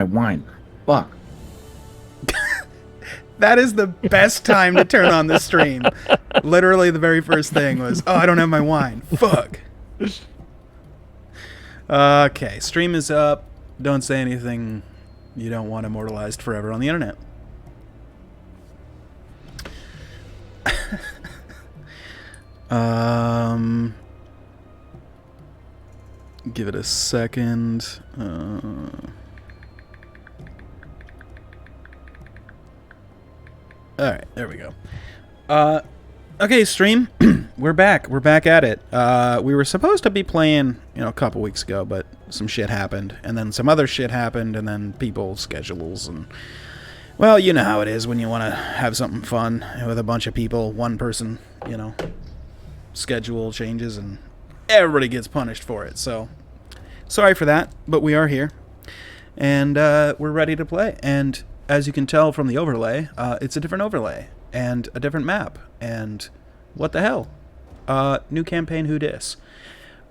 My wine. Fuck. That is the best time to turn on the stream. Literally, the very first thing was, oh, I don't have my wine. Fuck. Okay, stream is up. Don't say anything you don't want immortalized forever on the internet. Give it a second. Alright, there we go. Okay, stream. We're back. We're back at it. We were supposed to be playing, a couple weeks ago, but some shit happened. And then some other shit happened, and then people's schedules. And, well, you know how it is when you want to have something fun with a bunch of people. One person, schedule changes, and everybody gets punished for it. So, sorry for that, but we are here. And we're ready to play. And as you can tell from the overlay, it's a different overlay and a different map. And what the hell? New campaign, who dis?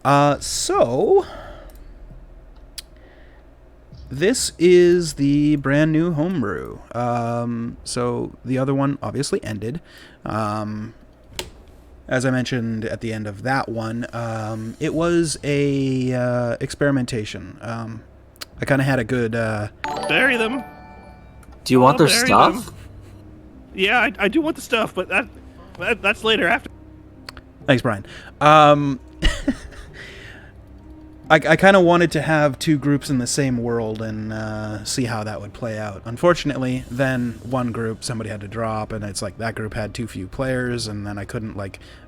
So this is the brand new homebrew. So the other one obviously ended. As I mentioned at the end of that one, it was a experimentation. I kind of had a good... Bury them. Do you want their stuff? Them. Yeah, I do want the stuff, but that's later after. Thanks, Brian. I kind of wanted to have two groups in the same world and see how that would play out. Unfortunately, then one group, somebody had to drop, and it's like that group had too few players, and then I couldn't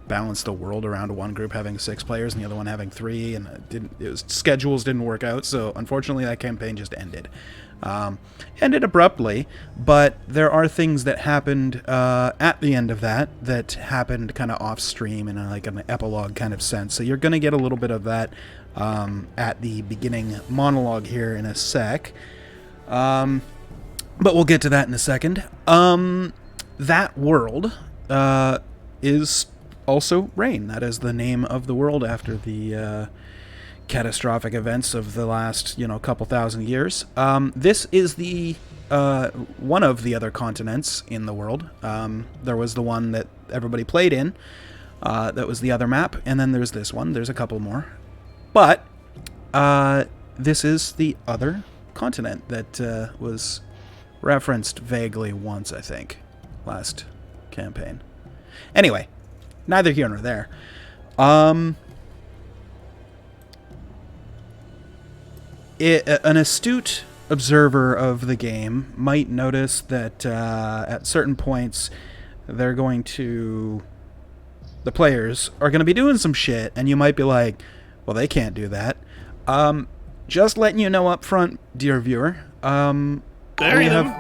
balance the world around one group having 6 players and the other one having 3, and schedules didn't work out, so unfortunately that campaign just ended. Ended abruptly, but there are things that happened at the end of that happened kind of off stream in an epilogue kind of sense. So you're going to get a little bit of that at the beginning monologue here in a sec. But we'll get to that in a second. That world is also Raen. That is the name of the world after the catastrophic events of the last, couple thousand years. This is the one of the other continents in the world. There was the one that everybody played in. That was the other map, and then there's this one. There's a couple more. But this is the other continent that was referenced vaguely once, I think, last campaign. Anyway, neither here nor there. An astute observer of the game might notice that at certain points the players are going to be doing some shit, and you might be like, well, they can't do that. Just letting you know up front, dear viewer. Bury them.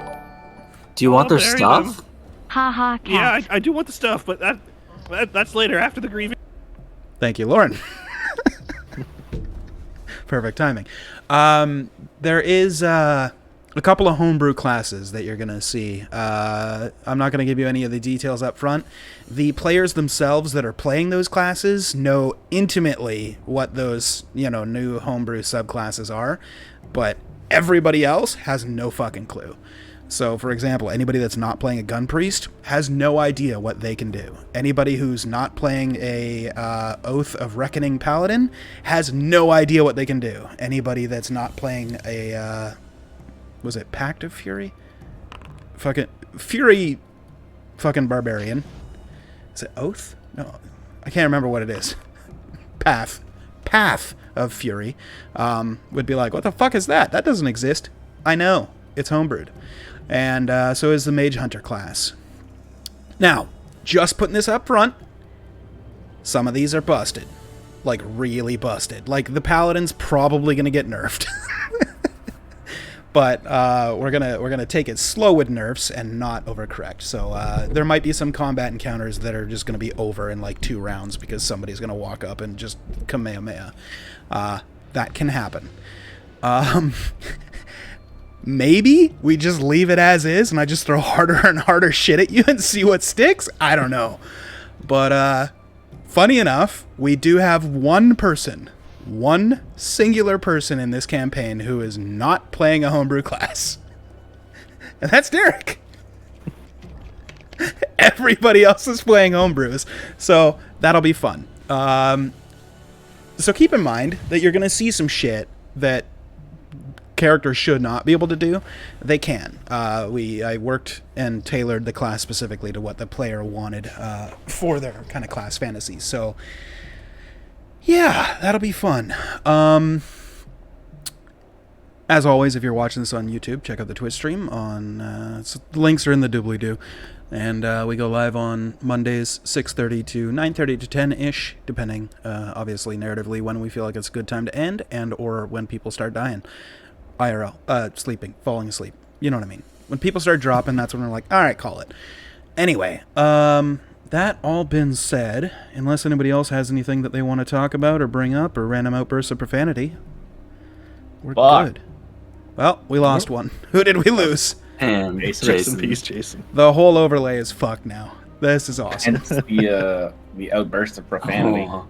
Do you want their stuff? Them. Ha ha, cat. Yeah, I do want the stuff, but that's later after the grieving. Thank you, Lauren. Perfect timing. There is a couple of homebrew classes that you're going to see. I'm not going to give you any of the details up front. The players themselves that are playing those classes know intimately what those, new homebrew subclasses are, but everybody else has no fucking clue. So, for example, anybody that's not playing a gun priest has no idea what they can do. Anybody who's not playing a Oath of Reckoning paladin has no idea what they can do. Anybody that's not playing a was it Pact of Fury? Fury barbarian. Is it Oath? No, I can't remember what it is. Path of Fury would be like, what the fuck is that? That doesn't exist. I know. It's homebrewed. And so is the Mage Hunter class. Now, just putting this up front, some of these are busted. Like, really busted. Like, the Paladin's probably going to get nerfed. But we're gonna take it slow with nerfs and not overcorrect. So there might be some combat encounters that are just going to be over in 2 rounds because somebody's going to walk up and just Kamehameha. That can happen. Maybe we just leave it as is and I just throw harder and harder shit at you and see what sticks? I don't know. But funny enough, we do have one person one singular person in this campaign who is not playing a homebrew class. And that's Derek. Everybody else is playing homebrews. So that'll be fun. So keep in mind that you're going to see some shit that characters should not be able to do. They can. I worked and tailored the class specifically to what the player wanted for their kind of class fantasy. So yeah, that'll be fun. As always, if you're watching this on YouTube, check out the Twitch stream. The links are in the doobly-doo. And we go live on Mondays, 6:30 to 9:30 to 10-ish, depending, obviously, narratively, when we feel like it's a good time to end, and or when people start dying. IRL. Sleeping. Falling asleep. You know what I mean. When people start dropping, that's when we're like, all right, call it. Anyway, that all been said, unless anybody else has anything that they want to talk about or bring up or random outbursts of profanity, we're good. Well, we lost one. Who did we lose? And Rest in peace, Jason. The whole overlay is fucked now. This is awesome. Hence the outburst of profanity. Oh.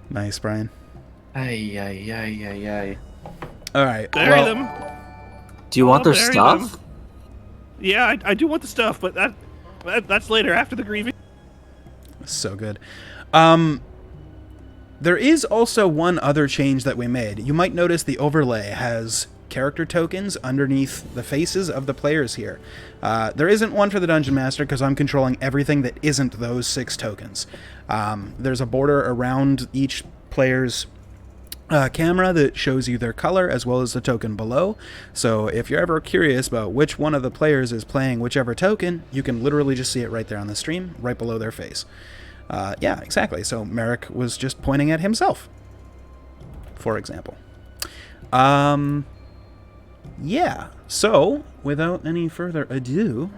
Nice, Brian. Ay. All right. Bury them. Do you want their Bury stuff? them. Yeah, I do want the stuff, but that's later after the grieving. So good. There is also one other change that we made. You might notice the overlay has character tokens underneath the faces of the players here. There isn't one for the Dungeon Master because I'm controlling everything that isn't those 6 tokens. There's a border around each player's camera that shows you their color as well as the token below. So if you're ever curious about which one of the players is playing whichever token, you can literally just see it right there on the stream, right below their face. Yeah, exactly. So Merrick was just pointing at himself, for example. Yeah, so without any further ado,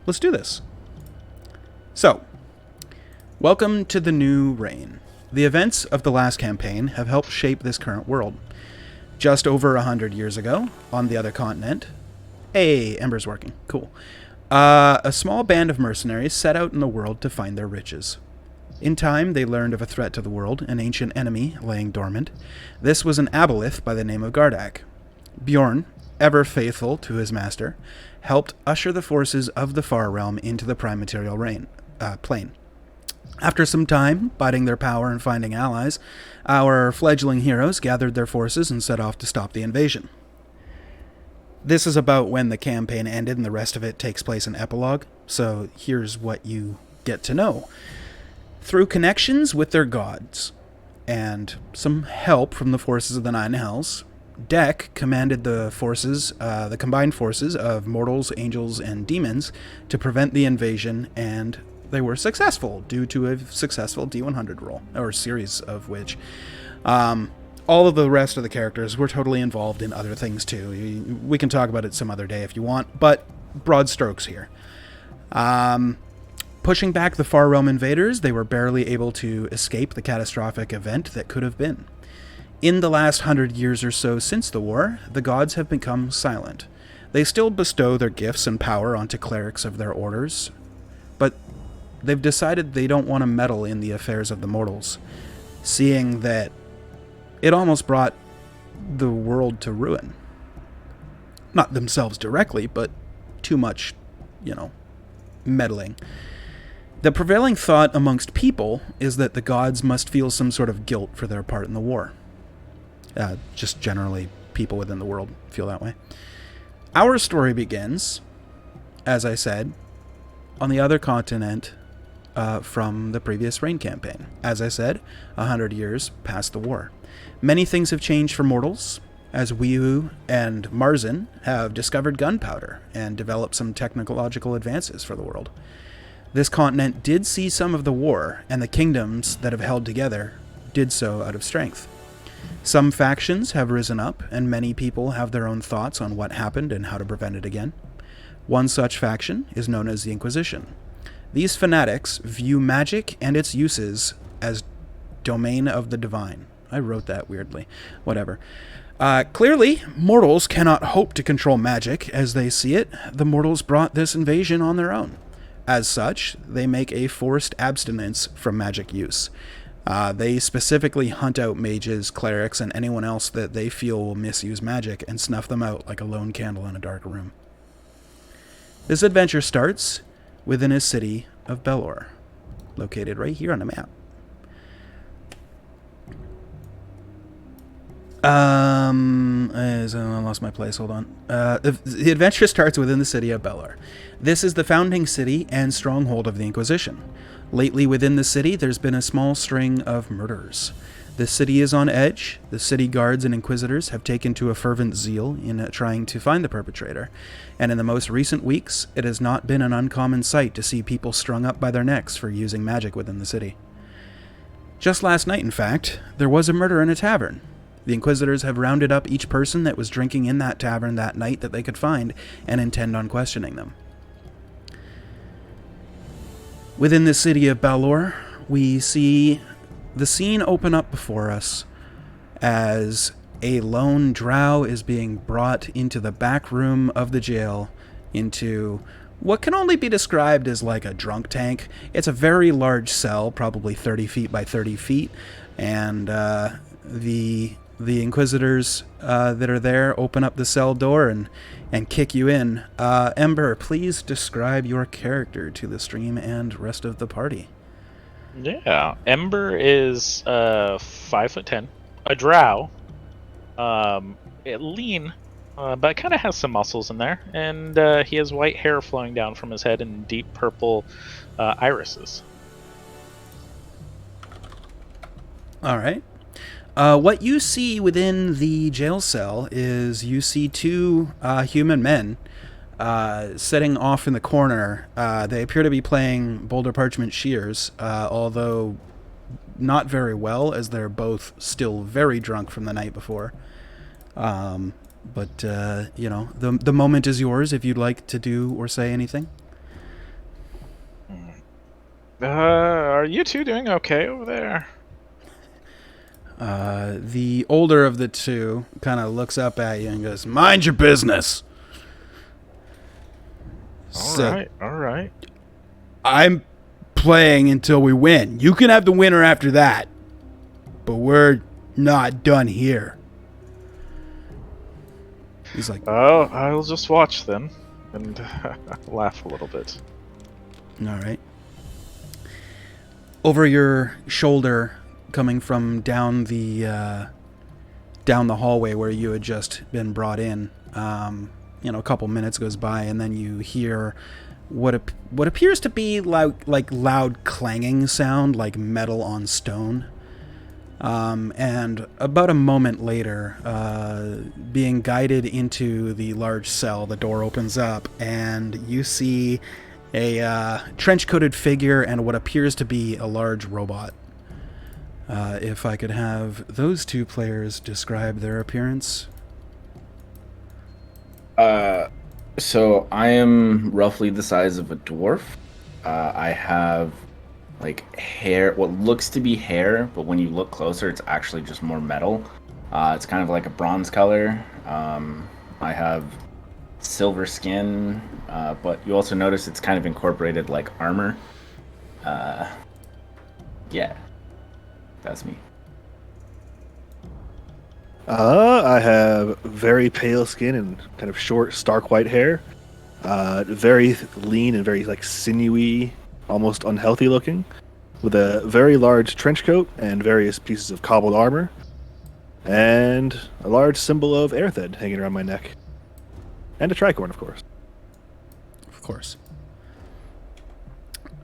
let's do this. So, welcome to the new Raen. The events of the last campaign have helped shape this current world. Just over 100 years ago, on the other continent... Hey, Ember's working. Cool. A small band of mercenaries set out in the world to find their riches. In time, they learned of a threat to the world, an ancient enemy laying dormant. This was an aboleth by the name of Gardak. Bjorn, ever faithful to his master, helped usher the forces of the Far Realm into the prime material plane. After some time, biding their power and finding allies, our fledgling heroes gathered their forces and set off to stop the invasion. This is about when the campaign ended, and the rest of it takes place in epilogue, so here's what you get to know. Through connections with their gods, and some help from the forces of the Nine Hells, Dek commanded the combined forces of mortals, angels, and demons to prevent the invasion, and they were successful due to a successful D100 roll, or series of which. All of the rest of the characters were totally involved in other things too. We can talk about it some other day if you want, but broad strokes here. Pushing back the Far Realm invaders, they were barely able to escape the catastrophic event that could have been. In the last 100 years or so since the war, the gods have become silent. They still bestow their gifts and power onto clerics of their orders, but they've decided they don't want to meddle in the affairs of the mortals, seeing that it almost brought the world to ruin. Not themselves directly, but too much, meddling. The prevailing thought amongst people is that the gods must feel some sort of guilt for their part in the war. Just generally, people within the world feel that way. Our story begins, as I said, on the other continent from the previous Raen campaign. As I said, 100 years past the war. Many things have changed for mortals, as Weehu and Marzin have discovered gunpowder and developed some technological advances for the world. This continent did see some of the war, and the kingdoms that have held together did so out of strength. Some factions have risen up, and many people have their own thoughts on what happened and how to prevent it again. One such faction is known as the Inquisition. These fanatics view magic and its uses as domain of the divine. I wrote that weirdly. Whatever. Clearly, mortals cannot hope to control magic as they see it. The mortals brought this invasion on their own. as such, they make a forced abstinence from magic use. They specifically hunt out mages, clerics, and anyone else that they feel will misuse magic and snuff them out like a lone candle in a dark room. This adventure starts within a city of Belor, located right here on the map. I lost my place, hold on. The adventure starts within the city of Belor. This is the founding city and stronghold of the Inquisition. Lately within the city, there's been a small string of murders. The city is on edge. The city guards and inquisitors have taken to a fervent zeal in trying to find the perpetrator. And in the most recent weeks, it has not been an uncommon sight to see people strung up by their necks for using magic within the city. Just last night, in fact, there was a murder in a tavern. The Inquisitors have rounded up each person that was drinking in that tavern that night that they could find and intend on questioning them. Within the city of Balor, we see the scene open up before us as a lone drow is being brought into the back room of the jail into what can only be described as like a drunk tank. It's a very large cell, probably 30 feet by 30 feet, and the Inquisitors that are there open up the cell door and kick you in. Ember, please describe your character to the stream and rest of the party. Yeah, Ember is 5'10", a drow, lean, but kind of has some muscles in there, and he has white hair flowing down from his head and deep purple irises. All right. What you see within the jail cell is you see two human men sitting off in the corner. They appear to be playing Boulder Parchment Shears, although not very well, as they're both still very drunk from the night before. But the moment is yours if you'd like to do or say anything. Are you two doing okay over there? The older of the two kind of looks up at you and goes, "Mind your business." All right. I'm playing until we win. You can have the winner after that, but we're not done here. He's like, "Oh, I'll just watch then," and laugh a little bit. all right. Over your shoulder, coming from down the hallway where you had just been brought in, a couple minutes goes by, and then you hear what appears to be like loud clanging sound, like metal on stone. And about a moment later, being guided into the large cell, the door opens up, and you see a trench-coated figure and what appears to be a large robot. If I could have those two players describe their appearance. So I am roughly the size of a dwarf. I have like hair, what looks to be hair, but when you look closer, it's actually just more metal. It's kind of like a bronze color. I have silver skin, but you also notice it's kind of incorporated like armor. Yeah. That's me. I have very pale skin and kind of short, stark white hair. Very lean and very sinewy, almost unhealthy looking, with a very large trench coat and various pieces of cobbled armor, and a large symbol of Aerthed hanging around my neck, and a tricorn, of course. Of course.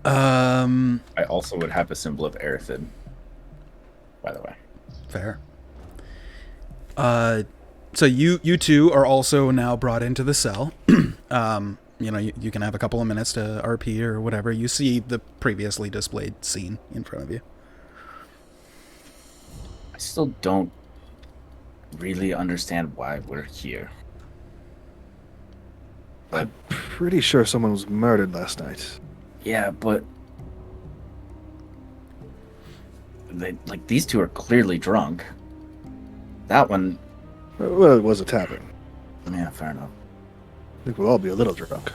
I also would have a symbol of Aerthed, by the way. Fair. So you two are also now brought into the cell. You can have a couple of minutes to RP or whatever. You see the previously displayed scene in front of you. I still don't really understand why we're here. I'm pretty sure someone was murdered last night. Yeah, but these two are clearly drunk. That one, Well, it was a tavern. yeah, fair enough. I think we'll all be a little drunk.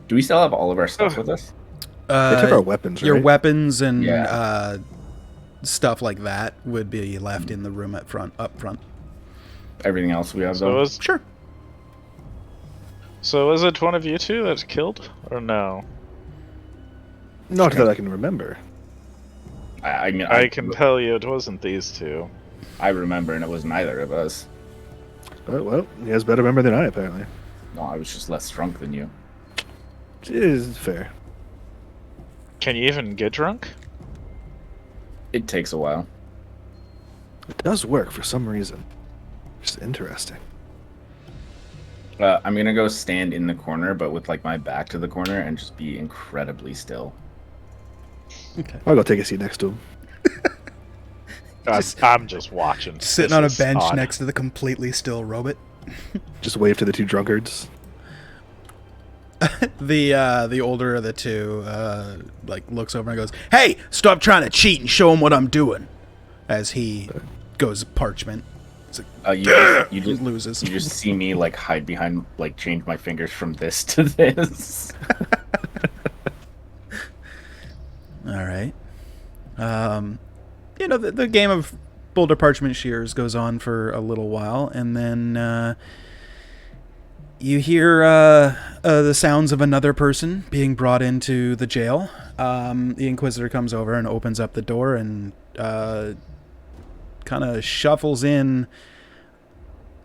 Do we still have all of our stuff with us? They took our weapons, Your right? weapons and Yeah. stuff like that would be left in the room up front. Everything else we have, So though? was Sure. so was it one of you two that killed, or no? Not that I can remember. I mean, I can tell you it wasn't these two. I remember, and it was neither of us. But, well, he has better memory than I, apparently. No, I was just less drunk than you. It is fair. Can you even get drunk? It takes a while. It does work for some reason. Just interesting. I'm gonna go stand in the corner, but with like my back to the corner, and just be incredibly still. I'll go take a seat next to him. I'm just watching. Sitting This on a is bench odd. next to the completely still robot. Just wave to the two drunkards. The older of the two like looks over and goes, "Hey, stop trying to cheat and show him what I'm doing." As he goes parchment. It's like, You he just loses. You just see me like hide behind, like change my fingers from this to this. All right. The game of Boulder Parchment Shears goes on for a little while, and then you hear the sounds of another person being brought into the jail. The Inquisitor comes over and opens up the door and kind of shuffles in.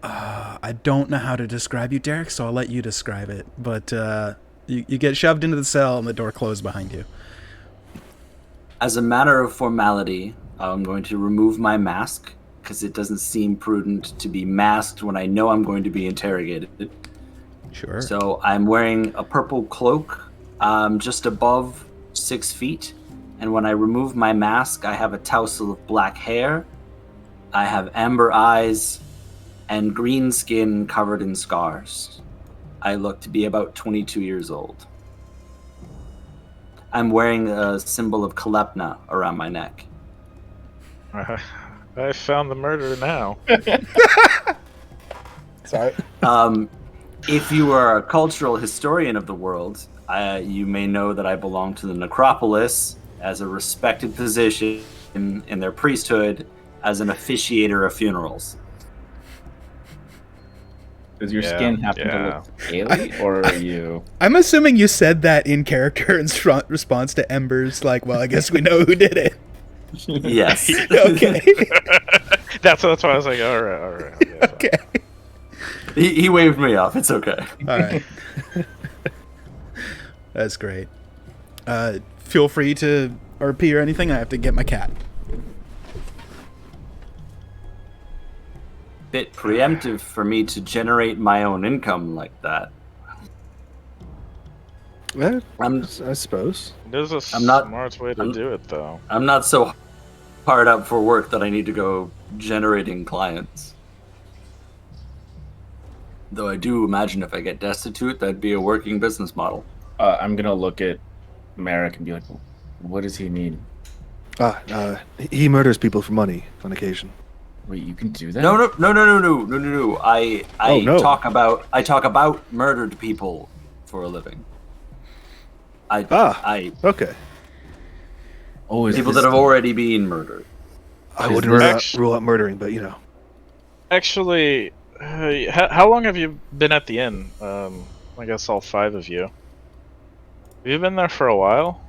I don't know how to describe you, Derek, so I'll let you describe it. But you get shoved into the cell and the door closed behind you. As a matter of formality, I'm going to remove my mask because it doesn't seem prudent to be masked when I know I'm going to be interrogated. Sure. So I'm wearing a purple cloak, just above 6 feet. And when I remove my mask, I have a tousle of black hair. I have amber eyes and green skin covered in scars. I look to be about 22 years old. I'm wearing a symbol of Kalepna around my neck. I found the murderer now. Sorry. If you are a cultural historian of the world, you may know that I belong to the necropolis as a respected position in their priesthood as an officiator of funerals. Does your Yeah, skin happen to yeah. look scaly, or are you? I'm assuming you said that in character in response to Ember's, like, well, I guess we know who did it. Yes. Okay. That's why I was like, all right. Yeah, Okay. He waved me off. It's okay. All right. That's great. Feel free to RP or anything. I have to get my cat. Bit preemptive for me to generate my own income like that. Yeah, I'm I suppose. There's a I'm not- smart way to do it, though. I'm not so hard up for work that I need to go generating clients. Though I do imagine if I get destitute, that'd be a working business model. I'm gonna look at Merrick and be like, "What does he need?" He murders people for money on occasion. Wait, you can do that? No. Oh, no. talk about murdered people for a living. Okay. Oh, is People this that have already been murdered. I Is wouldn't this- rule out murdering, but you know. Actually, how long have you been at the inn? I guess all 5 of you. Have you been there for a while?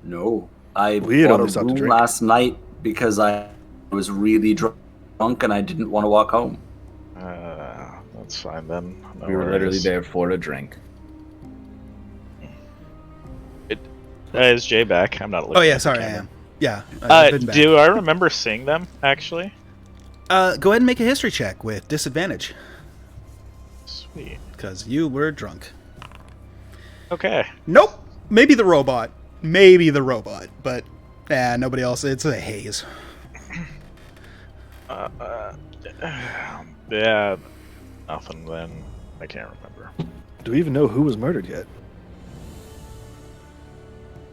No, I We had bought only a stopped to room drink. last night because I was really drunk and I didn't want to walk home. That's fine then. No We were literally worries. there for a drink. Is Jay back? I'm not looking. Oh, yeah, at the sorry, I camera. am. Yeah. I've been back. Do I remember seeing them, actually? Go ahead and make a history check with disadvantage, Sweet. because you were drunk. Okay. Nope. Maybe the robot, but nobody else. It's a haze. Yeah, nothing then. I can't remember. Do we even know who was murdered yet?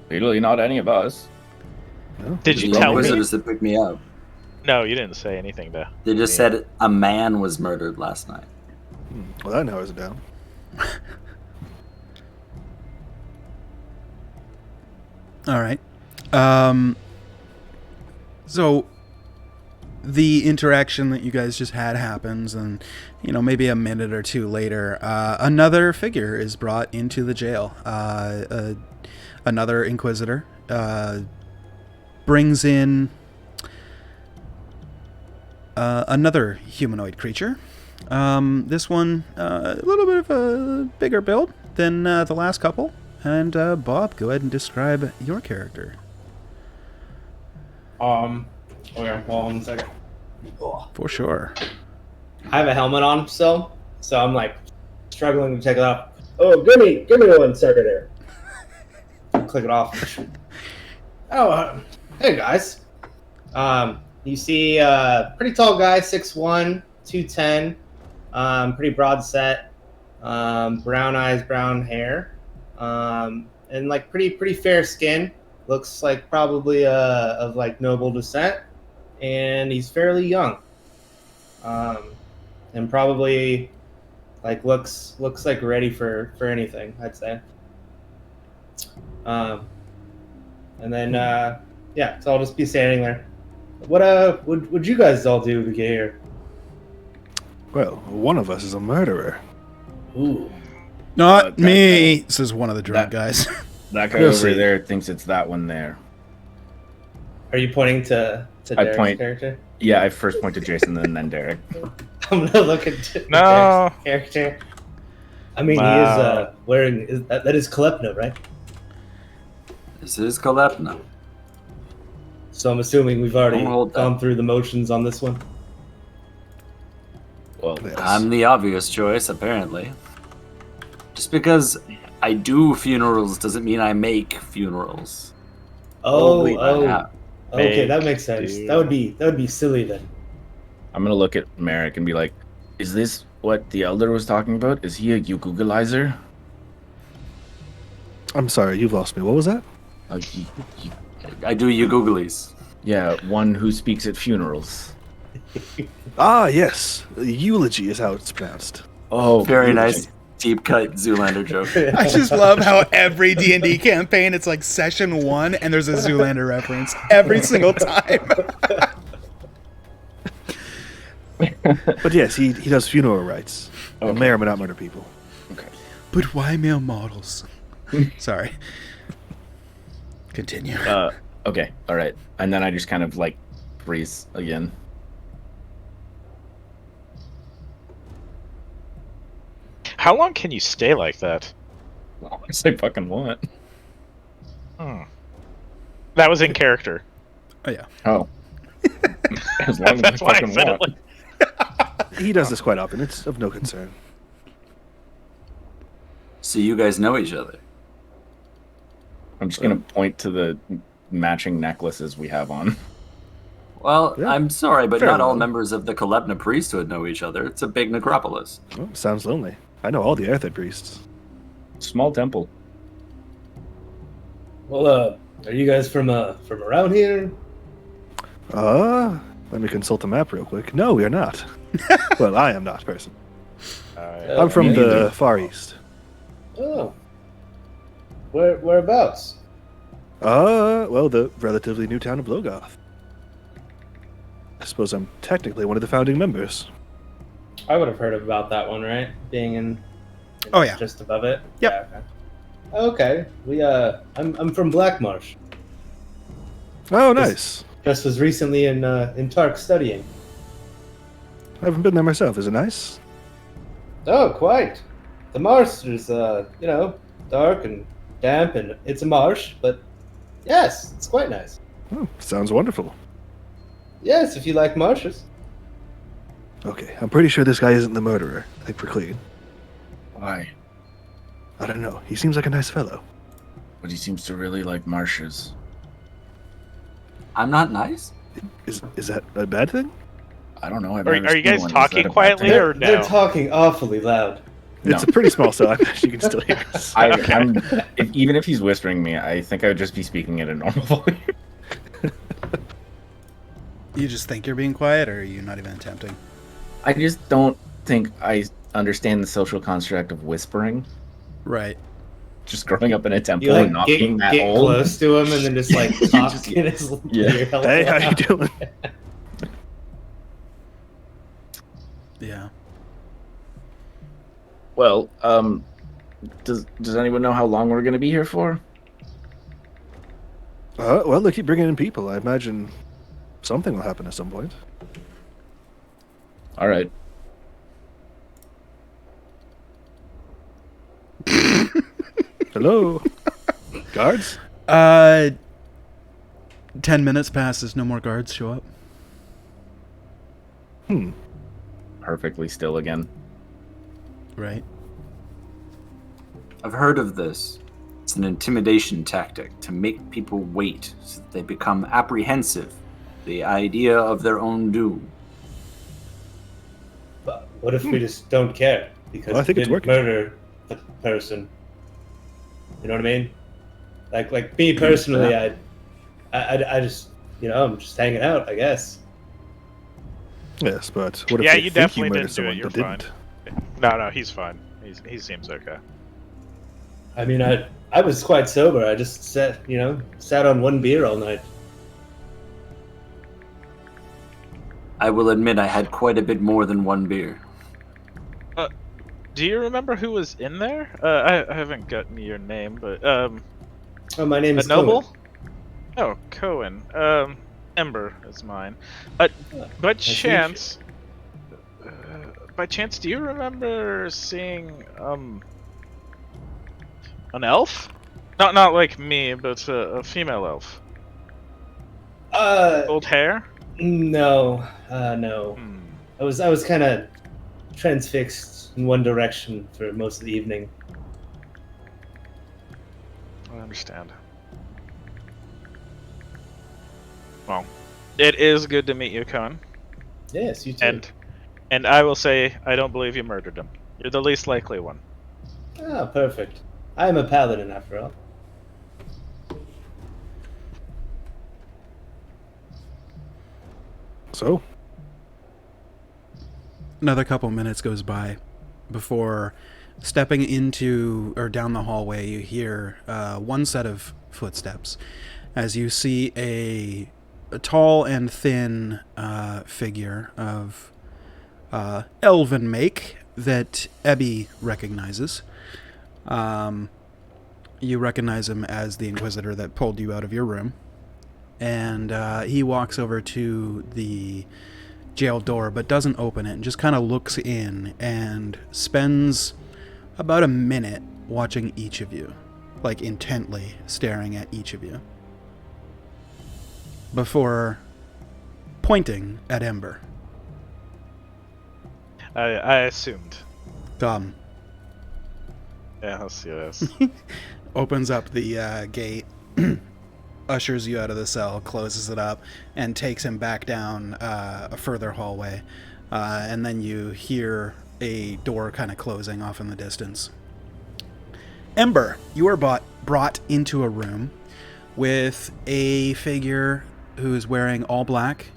Literally not any of us. No? Did you The tell me? Inquisitors that picked me up. No, you didn't say anything to. They just me. said a man was murdered last night. Well, that narrows it down. All right. So the interaction that you guys just had happens, and maybe a minute or two later, another figure is brought into the jail. Another inquisitor brings in another humanoid creature. This one a little bit of a bigger build than the last couple. And Bob, go ahead and describe your character. Okay, well, 1 second. For sure. I have a helmet on still, so I'm like struggling to take it off. Oh, give me 1 second there. Click it off. Oh, hey guys. You see, pretty tall guy, 6'1", 210, pretty broad set, brown eyes, brown hair, and like pretty fair skin. Looks like probably of like noble descent, and he's fairly young, and probably like looks like ready for anything, I'd say. And then yeah, so I'll just be standing there. What would you guys all do to get here? Well, one of us is a murderer. Ooh. Not that me, says one of the drunk that- guys. That guy We'll over see. there thinks it's that one there. Are you pointing to Derek's point. character? Yeah, I first point to Jason and then Derek. I'm gonna look at No. Derek's character. I mean, Wow. he is wearing that is Kalepna, right? This is Kalepna. So I'm assuming we've already Don't hold that. gone through the motions on this one. Well, Yes. I'm the obvious choice, apparently. Just because I do funerals doesn't mean I make funerals. Oh, Yeah. okay, that Make, makes sense. dude. That would be silly then. I'm gonna look at Merrick and be like, "Is this what the elder was talking about? Is he a Googleizer? I'm sorry, you've lost me. What was that? I do you googlies. Yeah, one who speaks at funerals. Ah, yes. Eulogy is how it's pronounced. Oh, Very beautiful. nice deep cut Zoolander joke. I just love how every D&D campaign, it's like session 1, and there's a Zoolander reference every single time. But yes, he does funeral rites. Okay. May or may not murder people. Okay. But why male models? Sorry. Continue. Okay. All right. And then I just kind of like freeze again. How long can you stay like that? As I fucking want. That was in character. Oh, yeah. Oh. As long as I That's why I fucking said it want. like He does this quite often. It's of no concern. So you guys know each other. I'm just gonna point to the matching necklaces we have on. Well, Yeah. I'm sorry, but Fair not all enough. members of the Kalepna priesthood know each other. It's a big necropolis. Oh, sounds lonely. I know all the Earthid priests. Small temple. Well, are you guys from around here? Let me consult the map real quick. No, we are not. Well, I am not, person. I'm Uh, from me the neither. Far East. Oh. Whereabouts? Well, the relatively new town of Logoth. I suppose I'm technically one of the founding members. I would have heard about that one, right? Being in Oh, yeah. just above it. Yep. Yeah, okay. We I'm from Blackmarsh. Oh, nice. Just was recently in Tark studying. I haven't been there myself. Is it nice? Oh, quite. The marsh is dark and damp, and it's a marsh, but yes, it's quite nice. Oh, sounds wonderful. Yes, if you like marshes. Okay, I'm pretty sure this guy isn't the murderer. I think we're clean. Why? I don't know. He seems like a nice fellow. But he seems to really like marshes. I'm not nice? Is that a bad thing? I don't know. I've Are never you seen guys one. Is talking that a bad quietly thing? or They're no? talking awfully loud. It's No. a pretty small cell. I bet you can still hear us. Even if he's whispering me, I think I would just be speaking at a normal volume. You just think you're being quiet, or are you not even attempting? I just don't think I understand the social construct of whispering. Right. just growing up in a temple You and like not being that get old. close to him and then just like You talk just- in his yeah. ear. Hey, how you doing? Yeah. Well, does anyone know how long we're gonna be here for? Well, they keep bringing in people. I imagine something will happen at some point. All right. Hello, guards. 10 minutes passes, no more guards show up. Perfectly still again. Right. I've heard of this. It's an intimidation tactic to make people wait so that they become apprehensive. The idea of their own doom. But what if we just don't care because Well, I think we it's didn't working. murder the person? You know what I mean? Like me personally, I just I'm just hanging out, I guess. Yes, but what if Yeah, they you think definitely murdered didn't do it. someone You're that fine. didn't? No, he's fine. He seems okay. I mean, I was quite sober. I just sat on one beer all night. I will admit I had quite a bit more than one beer. Do you remember who was in there? I haven't gotten your name, but Oh, my name a is noble. Cohen. Oh, Cohen. Ember is mine. By Nice to meet you. chance, do you remember seeing an elf? Not like me, but a female elf. Gold hair. No, no. Hmm. I was kind of transfixed in one direction for most of the evening. I understand. Well, it is good to meet you, Cohen. Yes, you too. And I will say I don't believe you murdered him. You're the least likely one. Ah, perfect. I am a paladin after all. So, Another couple minutes goes by before stepping into or down the hallway. You hear one set of footsteps as you see a tall and thin figure of elven make that Ebby recognizes. You recognize him as the Inquisitor that pulled you out of your room. And he walks over to the jail door, but doesn't open it, and just kind of looks in and spends about a minute watching each of you, like intently staring at each of you, before pointing at Ember. I assumed. Yeah, I'll see this. opens up the gate, ushers you out of the cell, closes it up, and takes him back down a further hallway. And then you hear a door kind of closing off in the distance. Ember, you are brought into a room with a figure who is wearing all black,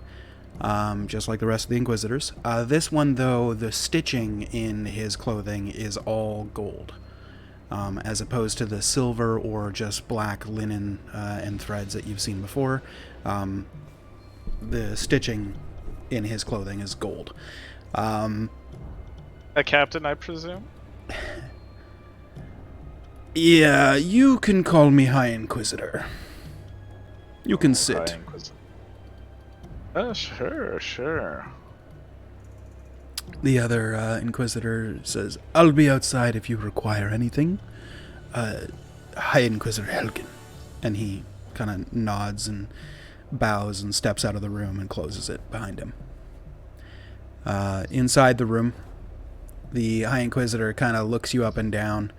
just like the rest of the Inquisitors. This one, though, the stitching in his clothing is all gold. As opposed to the silver or just black linen and threads that you've seen before. The stitching in his clothing is gold. A captain, I presume? Yeah, you can call me High Inquisitor. You can sit. Sure. The other Inquisitor says, I'll be outside if you require anything. High Inquisitor Helgen. And he kind of nods and bows and steps out of the room and closes it behind him. Inside the room, the High Inquisitor kind of looks you up and down.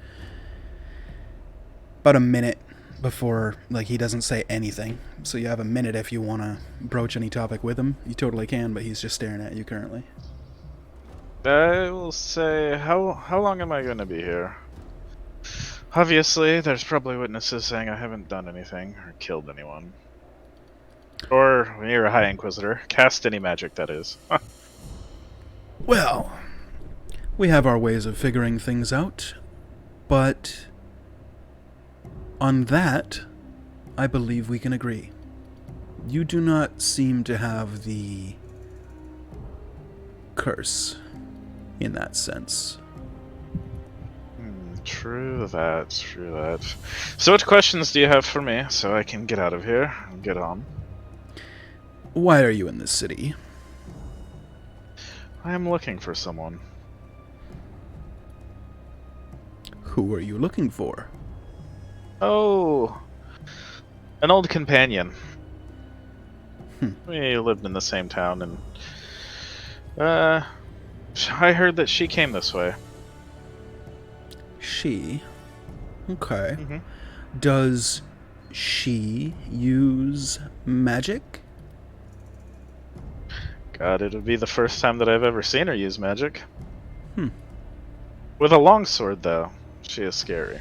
About a minute before, he doesn't say anything. So you have a minute if you want to broach any topic with him. You totally can, but he's just staring at you currently. I will say, how long am I going to be here? Obviously, there's probably witnesses saying I haven't done anything or killed anyone. Or, when you're a High Inquisitor, cast any magic, that is. Well, we have our ways of figuring things out, but On that, I believe we can agree. You do not seem to have the curse in that sense. True that, true that. So what questions do you have for me so I can get out of here and get on? Why are you in this city? I am looking for someone. Who are you looking for? Oh, an old companion. Hmm. We lived in the same town, and I heard that she came this way. She? Okay. Mm-hmm. Does she use magic? God, it would be the first time that I've ever seen her use magic. Hmm. With a longsword, though. She is scary.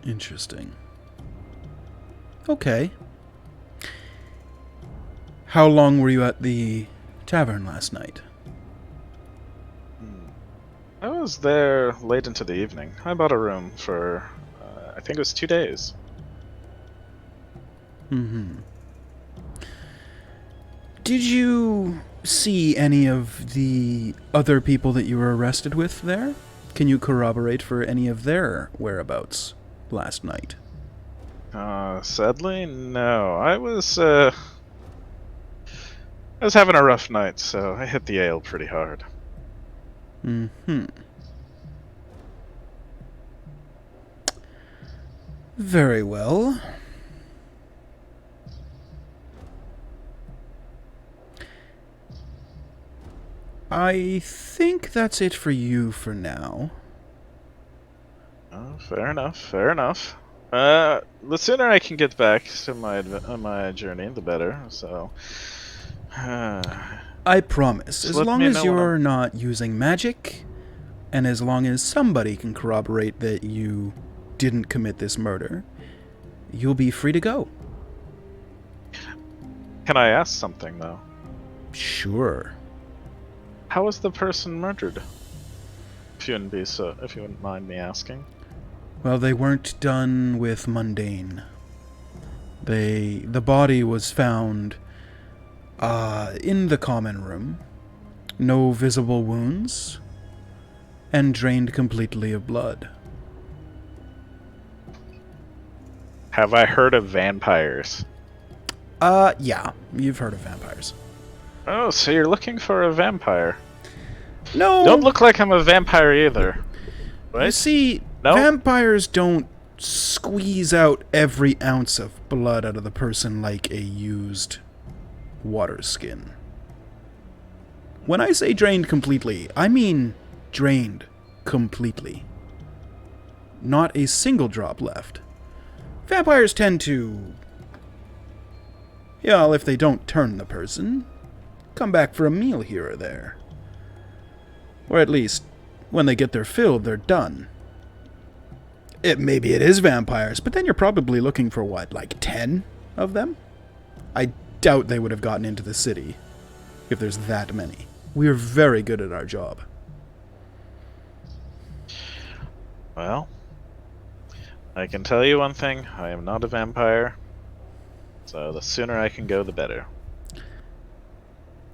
Interesting. Okay. How long were you at the tavern last night? I was there late into the evening. I bought a room for, I think it was 2 days. Mm-hmm. Did you see any of the other people that you were arrested with there? Can you corroborate for any of their whereabouts last night? Sadly, no. I was having a rough night, so I hit the ale pretty hard. Mm-hmm. Very well. I think that's it for you for now. Oh, fair enough, fair enough. The sooner I can get back to my journey, the better, so... I promise, Just as let long me as know when you're not using magic, and as long as somebody can corroborate that you didn't commit this murder, you'll be free to go. Can I ask something, though? Sure. How was the person murdered? If you wouldn't mind me asking. Well, they weren't done with mundane. The body was found in the common room, no visible wounds, and drained completely of blood. Have I heard of vampires? Yeah, you've heard of vampires. Oh, so you're looking for a vampire. No! Don't look like I'm a vampire either. Right? You see, No? vampires don't squeeze out every ounce of blood out of the person like a used water skin. When I say drained completely, I mean drained completely. Not a single drop left. Vampires tend to, well, if they don't turn the person, come back for a meal here or there. Or at least, when they get their fill, they're done. Maybe it is vampires, but then you're probably looking for what, like 10 of them? I doubt they would have gotten into the city if there's that many. We're very good at our job. Well, I can tell you one thing. I am not a vampire. So the sooner I can go, the better.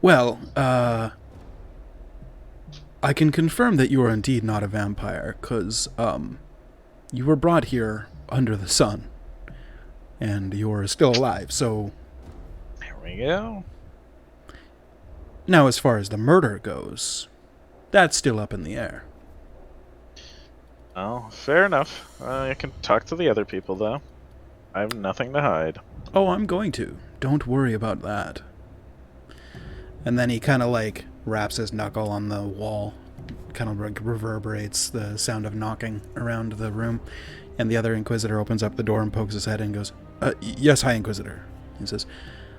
Well, I can confirm that you are indeed not a vampire, because, you were brought here under the sun, and you're still alive, so... There we go. Now, as far as the murder goes, that's still up in the air. Oh, fair enough. I can talk to the other people, though. I have nothing to hide. Oh, I'm going to. Don't worry about that. And then he kind of, like, raps his knuckle on the wall. Kind of reverberates the sound of knocking around the room. And the other Inquisitor opens up the door and pokes his head and goes, yes, High Inquisitor. He says,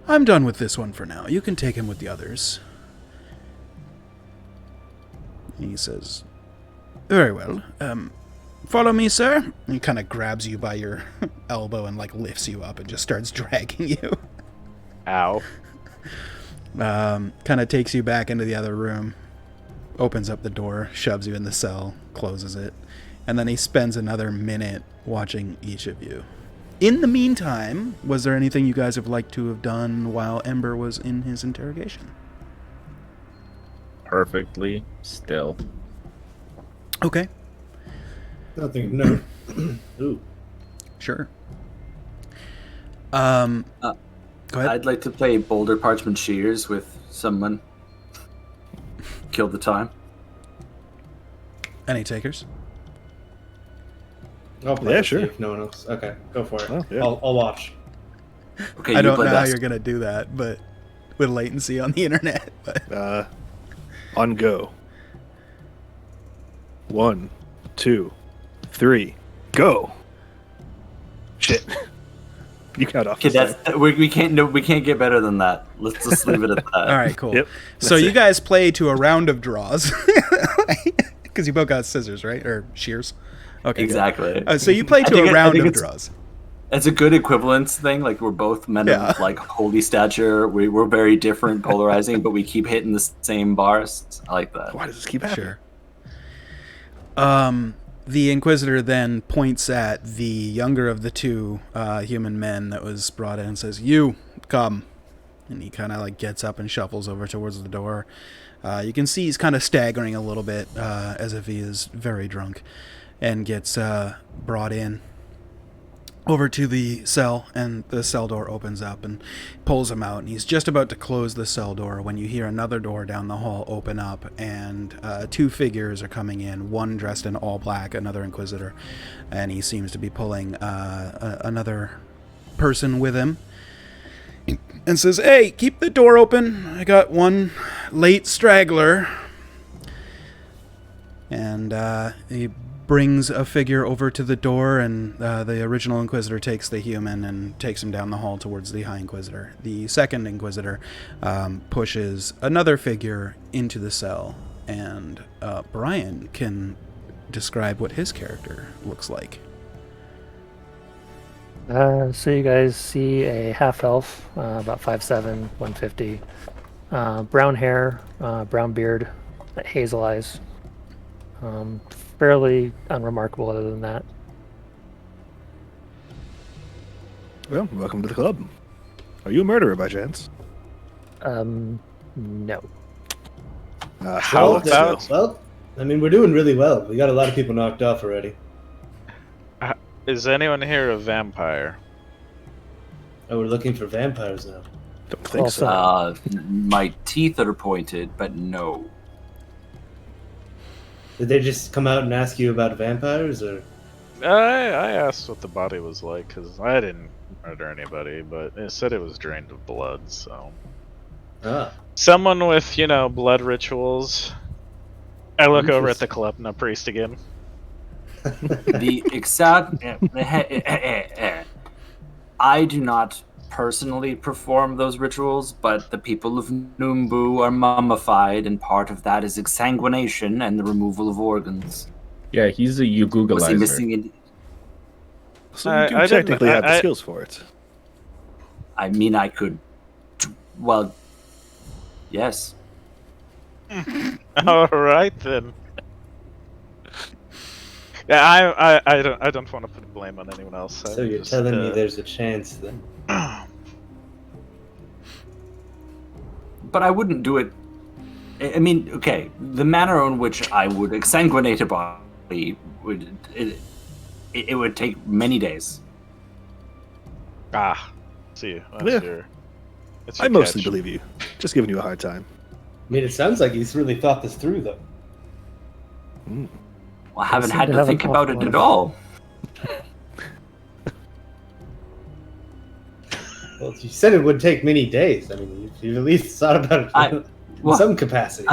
I'm done with this one for now. You can take him with the others. He says, very well. Follow me, sir. He kind of grabs you by your elbow and, like, lifts you up and just starts dragging you. Ow. Kind of takes you back into the other room, opens up the door, shoves you in the cell, closes it, And then he spends another minute watching each of you. In the meantime, was there anything you guys have liked to have done while Ember was in his interrogation? Perfectly still. Okay, Nothing. No. Ooh. sure. Go ahead. I'd like to play Boulder Parchment Shears with someone. Kill the time. Any takers? I'll play Yeah, it, sure. see if no one else. Okay, go for it. Oh, yeah. I'll watch. Okay, I you don't play know how best. you're gonna do that, but with latency on the internet. But On go. 1, 2, 3, go. Shit. You count off. Okay, this time. that's we can't get better than that. Let's just leave it at that. all right, cool. Yep. So That's you it. guys play to a round of draws because you both got scissors, right, or shears? Okay, good. Exactly. So you play I to think a I round think of it's- draws. It's a good equivalence thing. Like we're both men Yeah. of like holy stature. We're very different, polarizing, but we keep hitting the same bars. I like that. Why does this keep happening? Sure. The Inquisitor then points at the younger of the two human men that was brought in and says, "You, come." And he kind of like gets up and shuffles over towards the door. You can see he's kind of staggering a little bit, as if he is very drunk, and gets brought in over to the cell, and the cell door opens up and pulls him out, and he's just about to close the cell door when you hear another door down the hall open up, and two figures are coming in, one dressed in all black, another Inquisitor, and he seems to be pulling another person with him, and says, "Hey, keep the door open, I got one late straggler." And he brings a figure over to the door, and the original Inquisitor takes the human and takes him down the hall towards the High Inquisitor. The second Inquisitor pushes another figure into the cell, and Brian can describe what his character looks like. So you guys see a half-elf, about 5'7", 150, brown hair, brown beard, hazel eyes. Fairly unremarkable other than that. Well, welcome to the club. Are you a murderer by chance? No. How Well, about- Well, I mean, we're doing really well. We got a lot of people knocked off already. Is anyone here a vampire? Oh, we're looking for vampires now. Don't think Well, so. My teeth are pointed, but no. Did they just come out and ask you about vampires, or? I asked what the body was like because I didn't murder anybody, but it said it was drained of blood. So Ah, someone with blood rituals. I look over at the Interesting. Kalepna priest again. The exact. I do not personally perform those rituals, but the people of Numbu are mummified, and part of that is exsanguination and the removal of organs. Yeah, he's a Was he Yugugalizer. missing it? So I you do didn't- technically have the I- skills for it. I mean, I could. Well, yes. All right then. Yeah, I don't want to put blame on anyone else. so you're telling me there's a chance then? But I wouldn't do it. I mean, okay, the manner in which I would exsanguinate a body would it would take many days. See, that's Yeah. that's I your mostly catch. believe you. Just giving you a hard time. I mean, it sounds like he's really thought this through, though. Well, I haven't seem had to to have think an about awful it lot at of- all. Well, you said it would take many days. I mean, you've at least thought about it in well, some capacity.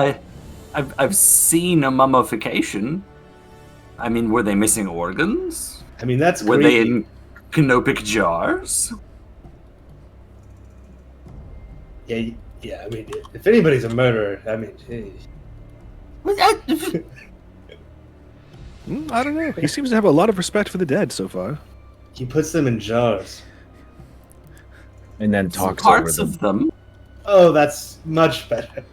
I've seen a mummification. I mean, were they missing organs? I mean, that's Were they creepy. in canopic jars? Yeah, yeah. I mean, if anybody's a murderer, I mean, hey. I don't know. He seems to have a lot of respect for the dead so far. He puts them in jars. And then talks over Parts them. of them. Oh, that's much better.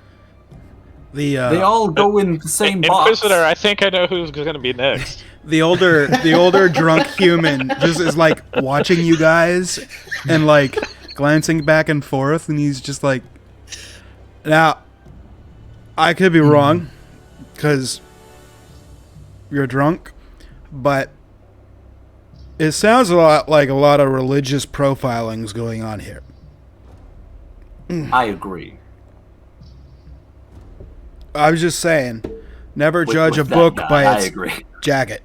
The They all go in the same box. Inquisitor, I think I know who's going to be next. The older drunk human just is like watching you guys and like glancing back and forth, and he's just like, now, I could be wrong because you're drunk, but it sounds a lot like a lot of religious profiling's going on here. I agree. I was just saying, never judge a With that book guy, by I its agree. jacket.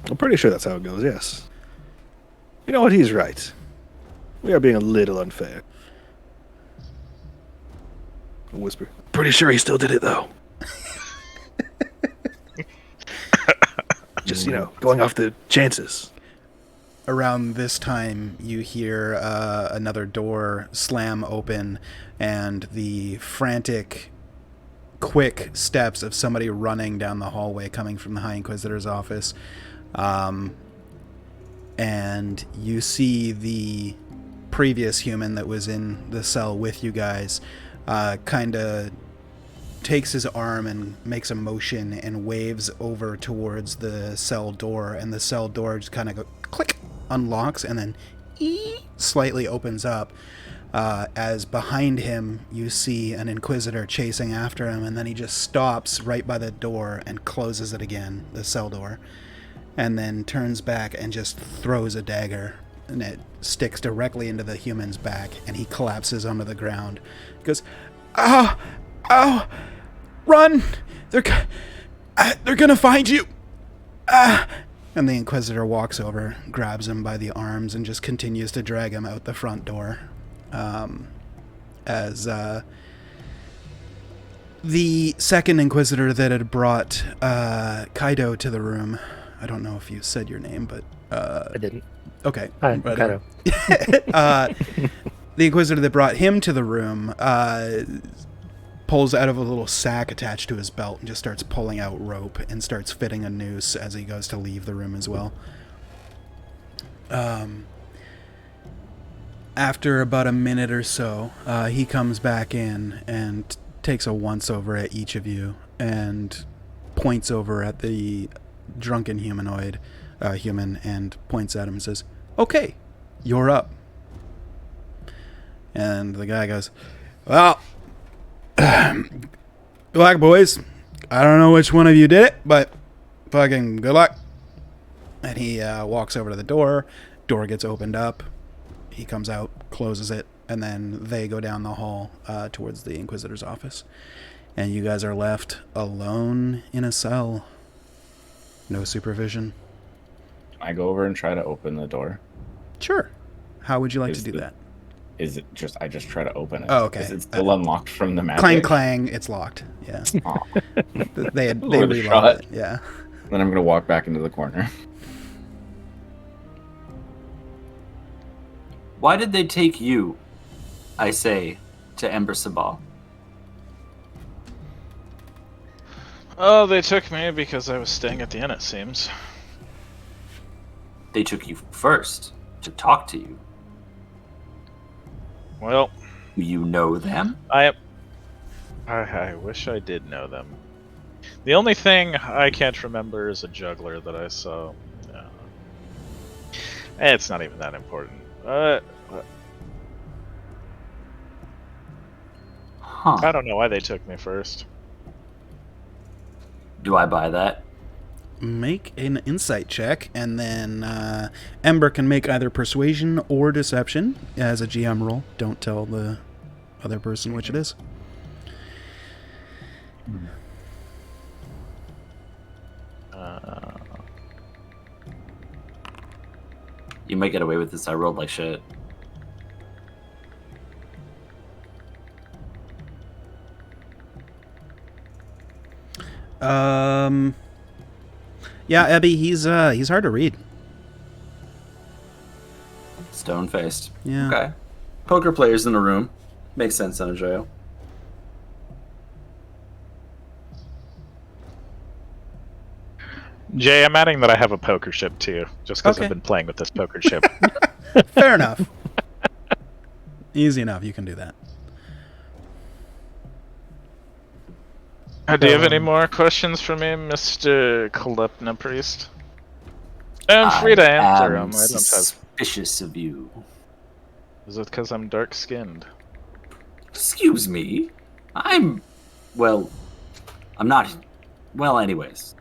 I'm pretty sure that's how it goes, yes. You know what? He's right. We are being a little unfair. A whisper. Pretty sure he still did it, though. Just, going off the chances. Around this time, you hear another door slam open, and the frantic, quick steps of somebody running down the hallway coming from the High Inquisitor's office. And you see the previous human that was in the cell with you guys kind of takes his arm and makes a motion and waves over towards the cell door, and the cell door just kind of go click, unlocks, and then slightly opens up. As behind him you see an Inquisitor chasing after him, and then he just stops right by the door and closes it again, the cell door, and then turns back and just throws a dagger, and it sticks directly into the human's back, and he collapses onto the ground. He goes, "Ow! Ow! Run! They're gonna find you!" And the Inquisitor walks over, grabs him by the arms, and just continues to drag him out the front door. As the second Inquisitor that had brought Kaido to the room, I don't know if you said your name, but I didn't. okay. Hi, Whatever. Kaido. The Inquisitor that brought him to the room pulls out of a little sack attached to his belt and just starts pulling out rope and starts fitting a noose as he goes to leave the room as well. After about a minute or so, he comes back in and takes a once-over at each of you and points over at the drunken human and points at him and says, "Okay, you're up." And the guy goes, "Well, good luck, boys. I don't know which one of you did it, but fucking good luck." And he walks over to the door. Door gets opened up. He comes out, closes it, and then they go down the hall towards the Inquisitor's office. And you guys are left alone in a cell. No supervision. I go over and try to open the door. Sure. How would you like to do that? Is it just I just try to open it? Oh, okay. Is it still unlocked from the magic? Clang, clang. It's locked. Yeah. Aw. They Worth a relocked shot. it. Yeah. Then I'm gonna walk back into the corner. Why did they take you, I say, to Ember Sabal? Oh, they took me because I was staying at the inn, it seems. They took you first to talk to you. Well, Do you know them? I wish I did know them. The only thing I can't remember is a juggler that I saw. It's not even that important. Huh. I don't know why they took me first. Do I buy that? Make an insight check, and then Ember can make either persuasion or deception as a GM roll. Don't tell the other person which it is. You might get away with this. I rolled like shit. Yeah, Ebby, he's hard to read. Stone faced. Yeah. Okay. Poker players in the room. Makes sense on a jail. Jay, I'm adding that I have a poker chip too, just because Okay. I've been playing with this poker chip. Fair enough. Easy enough, you can do that. Do you have any more questions for me, Mr. Klepna Priest? I'm free to answer them. I don't have. Suspicious of you. Is it because I'm dark-skinned? Excuse me. I'm not. Well, anyways.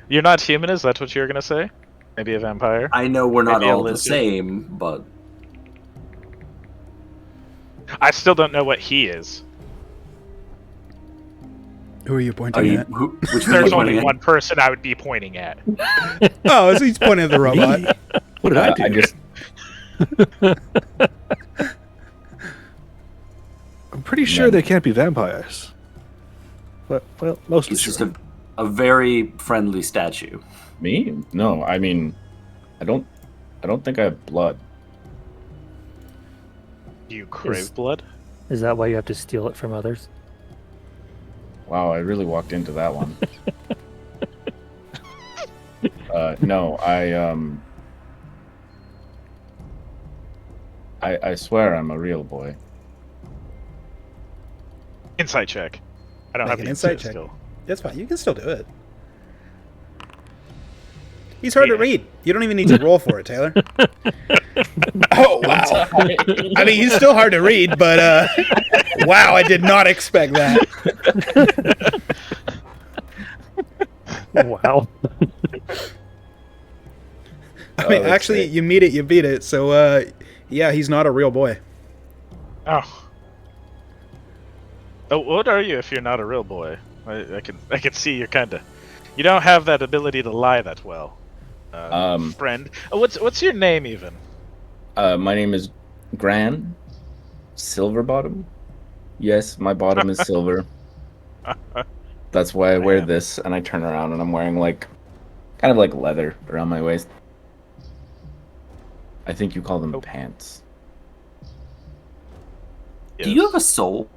You're not human, is that what you're gonna say? Maybe a vampire? I know we're not Maybe a all the lizard? same, but I still don't know what he is. Who are you pointing at? which one are There's you only pointing at? one person I would be pointing at. Oh, so he's pointing at the robot. Me? What did I do? I just I'm pretty sure they can't be vampires. But, well, mostly It's just sure. a very friendly statue. me? No, I mean, I don't think I have blood. Do you crave Is- blood? Is that why you have to steal it from others? Wow, I really walked into that one. No, I swear I'm a real boy. Insight check. I don't Make have an the insight insight check. skill. That's fine. You can still do it. He's hard to Yeah. read. You don't even need to roll for it, Taylor. Oh, wow. I mean, he's still hard to read, but wow, I did not expect that. Wow. I mean, that's actually, great. you meet it, you beat it. So, yeah, he's not a real boy. Oh. Oh, what are you if you're not a real boy? I can see you're kinda. You don't have that ability to lie that well. Friend. Oh, what's your name even? My name is Gran Silverbottom. Yes, my bottom is silver. That's why I wear Damn. this, and I turn around and I'm wearing like, kind of like leather around my waist. I think you call them Oh. pants. Do you have a soul?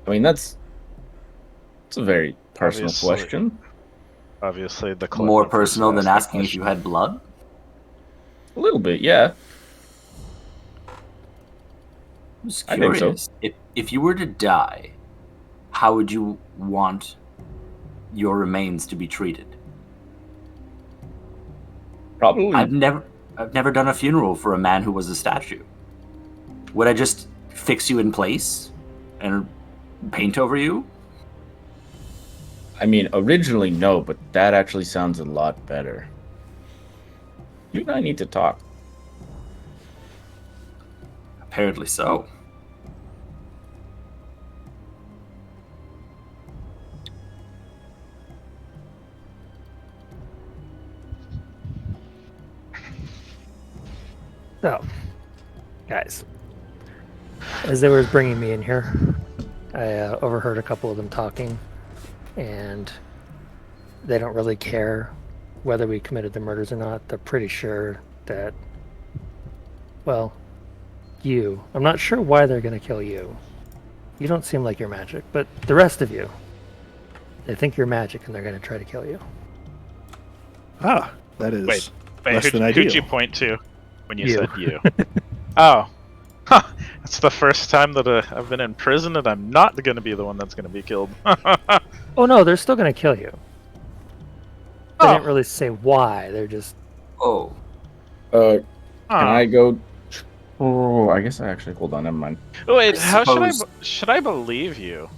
I mean, it's a very personal Obviously. question. Obviously, the More Klepna personal person than asked that asking if you question. had blood? A little bit, yeah. I'm just I think so. curious. If you were to die, how would you want your remains to be treated? Probably. I've never done a funeral for a man who was a statue. Would I just fix you in place and paint over you? I mean, originally no, but that actually sounds a lot better. You and I need to talk. Apparently so. So, guys, as they were bringing me in here, I overheard a couple of them talking, and they don't really care whether we committed the murders or not. They're pretty sure that, well, you. I'm not sure why they're going to kill you. You don't seem like you're magic, but the rest of you, they think you're magic and they're going to try to kill you. Ah, that is Wait, less who'd, than ideal. who'd you point to when you You. said you? Oh. Huh. It's the first time that I've been in prison and I'm not going to be the one that's going to be killed. Oh no, they're still going to kill you. They Oh. didn't really say why. They're just Oh, Can Oh. I go? Oh, I guess I actually. Hold on, never mind. Wait, I how suppose- should I believe you?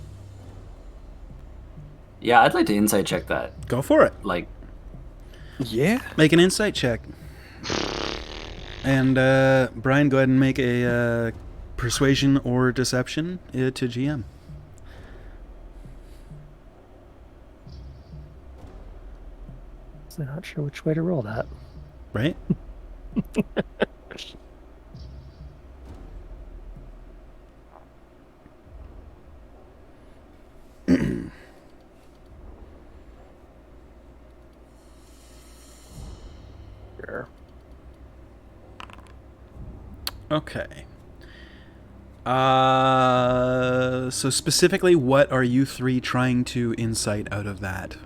yeah, I'd like to insight check that. Go for it. Like, Yeah? Make an insight check. And Brian, go ahead and make a persuasion or deception to GM. so not sure which way to roll that. Right? Okay. So specifically, what are you three trying to insight out of that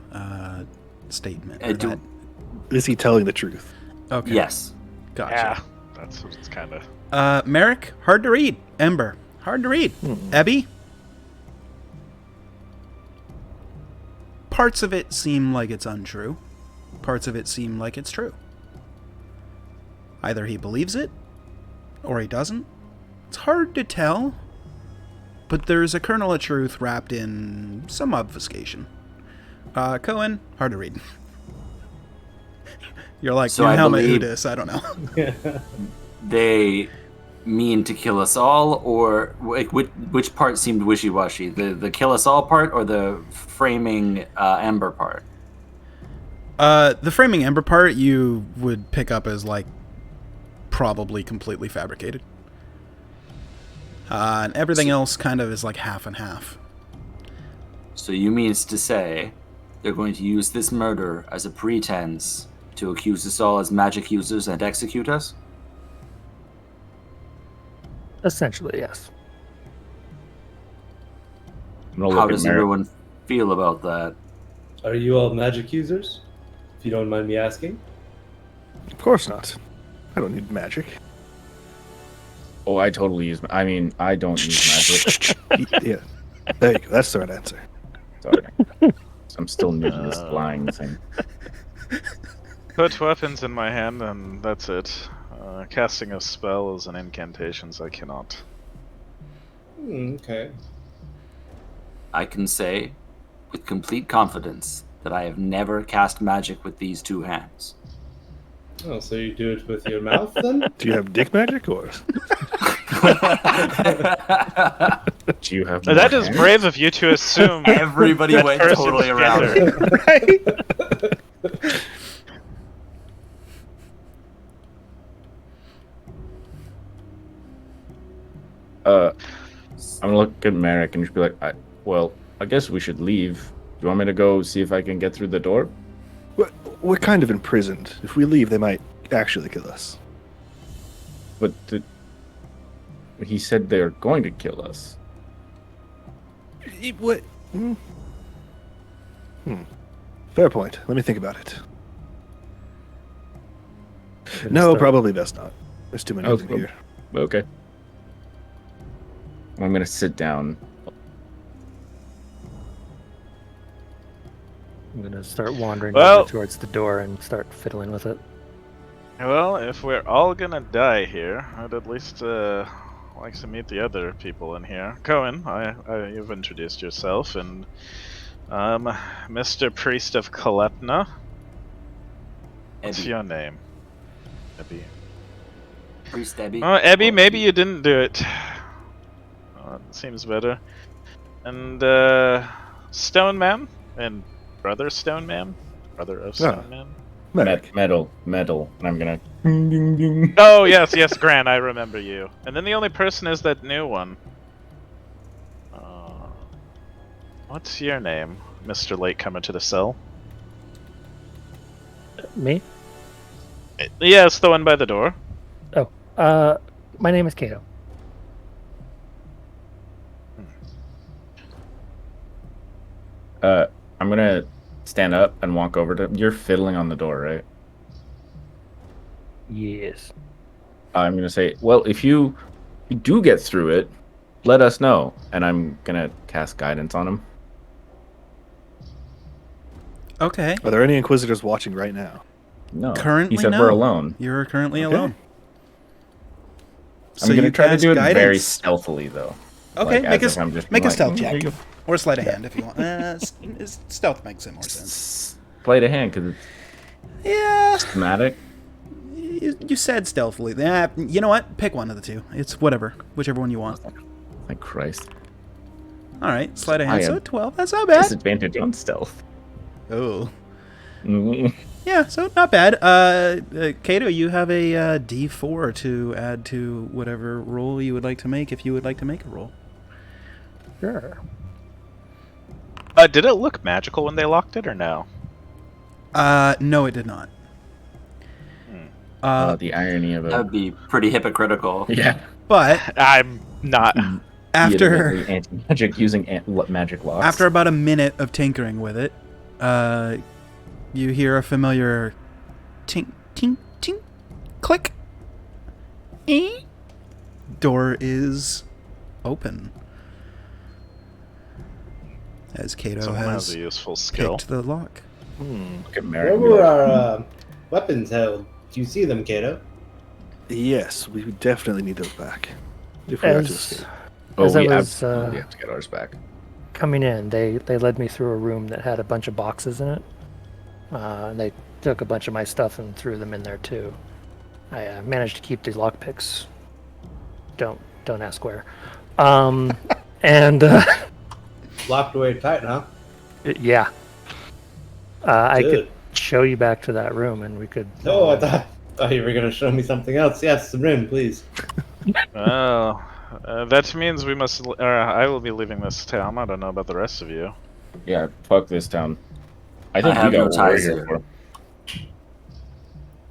statement? or do- that- Is he telling the truth? Okay. yes. Gotcha. Yeah, that's what it's kind of. Merrick, hard to read. Ember, hard to read. Ebby, parts of it seem like it's untrue. Parts of it seem like it's true. Either he believes it, or he doesn't. It's hard to tell, but there's a kernel of truth wrapped in some obfuscation. Cohen, hard to read. You're like, So I helmet believe- Udis, I don't know. They mean to kill us all, or like, which part seemed wishy-washy? The kill us all part, or the framing Ember part? The framing Ember part you would pick up as, like, probably completely fabricated. And everything else kind of is like half and half. So you mean to say they're going to use this murder as a pretense to accuse us all as magic users and execute us? Essentially, yes. I'm gonna How look at does Merrick. everyone feel about that? Are you all magic users? If you don't mind me asking. Of course not. I don't need magic. Oh, I totally use. I mean, I don't use magic. Yeah. There you go. That's the right answer. Sorry, I'm still new to this flying thing. Put weapons in my hand, and that's it. Casting a spell is an incantation, so I cannot. Okay. I can say with complete confidence that I have never cast magic with these two hands. Oh, so you do it with your mouth then? Do you have dick magic or? Do you have? That more is hands? brave of you to assume. Everybody that went person's totally around gender. it. I'm gonna look at Merrick and just be like, I guess we should leave. Do you want me to go see if I can get through the door? We're kind of imprisoned. If we leave, they might actually kill us. But he said they're going to kill us. What? Fair point. Let me think about it. No, probably best not. There's too many of them here. Okay. I'm gonna sit down. I'm gonna start wandering Well- over towards the door and start fiddling with it. Well, if we're all gonna die here, I'd at least like to meet the other people in here. Cohen, you've introduced yourself, and Mr. Priest of Kalepna. What's Ebby. your name? Ebby. Priest Ebby. Oh, Ebby, maybe you didn't do it. It seems better. And Stone Man and Brother Stone Man, brother of Stone Man. Medic. Metal. And I'm gonna. Ding, ding, ding. Oh yes, Grant, I remember you. And then the only person is that new one. What's your name, Mr. Latecomer to the cell? Me? Yes, the one by the door. Oh, my name is Kato. I'm gonna stand up and walk over to. You're fiddling on the door, right? Yes. I'm gonna say, well, if you do get through it, let us know, and I'm gonna cast guidance on him. Okay. Are there any Inquisitors watching right now? No, Currently, he said no. we're alone. You're currently Okay. alone. I'm gonna try to cast do it guidance? very stealthily, though. Okay, Like, make as a if I'm just make a like, stealth "There check, you go." or sleight of hand if you want. Stealth makes it more sense. Sleight of hand because it's Yeah, schematic. you said stealthily. You know what? Pick one of the two. It's whichever one you want. Like Christ. All right, sleight of I hand. am So 12. That's not bad. Disadvantage on stealth. Oh. Mm. Yeah, so not bad. Kato, you have a D4 to add to whatever roll you would like to make, if you would like to make a roll. Sure. Did it look magical when they locked it, or no? No, it did not. The irony of That it. would be pretty hypocritical. Yeah. But I'm not. after anti-magic using magic locks. after about a minute of tinkering with it, you hear a familiar tink, tink, tink, click. Door is open. as Kato Someone has has a useful skill. picked the lock. Look at Merrick. Where were our weapons held? Do you see them, Kato? Yes, we definitely need those back. If we are to As, escape. as I we was absolutely have to get ours back. coming in, they led me through a room that had a bunch of boxes in it. And they took a bunch of my stuff and threw them in there too. I managed to keep the lockpicks. Don't ask where. And Locked away tight, huh? yeah, I Good. could show you back to that room, and we could. Oh, I thought you were going to show me something else. Yes, the rim, please. Well, that means we must. Or I will be leaving this town. I don't know about the rest of you. Yeah, fuck this town. I think have we got no what we're ties here here. for.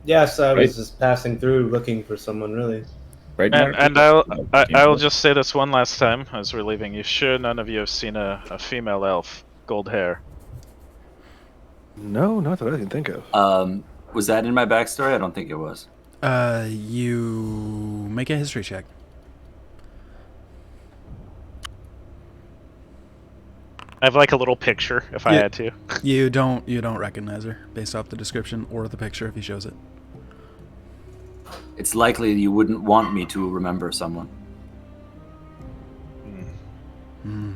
Yes, I was Right. just passing through looking for someone, really. Right, And Mark? I'll just say this one last time as we're leaving. You sure none of you have seen a female elf, gold hair? No, not that I can think of. Was that in my backstory? I don't think it was. You make a history check. I have like a little picture if I Yeah. had to. You don't recognize her based off the description or the picture if he shows it. It's likely you wouldn't want me to remember someone. Hmm.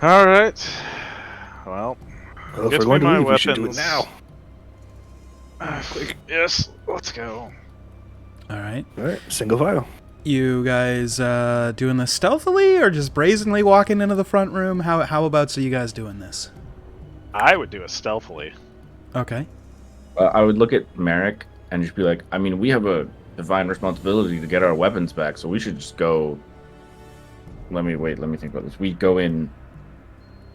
All right. Well, Well, if get we're going me to my leave, we should do it weapons. now. Yes, let's go. All right. All right, single file. You guys doing this stealthily or just brazenly walking into the front room? How about so you guys doing this? I would do it stealthily. Okay. I would look at Merrick and just be like, I mean, we have a divine responsibility to get our weapons back, so we should just go. Let me think about this. We go in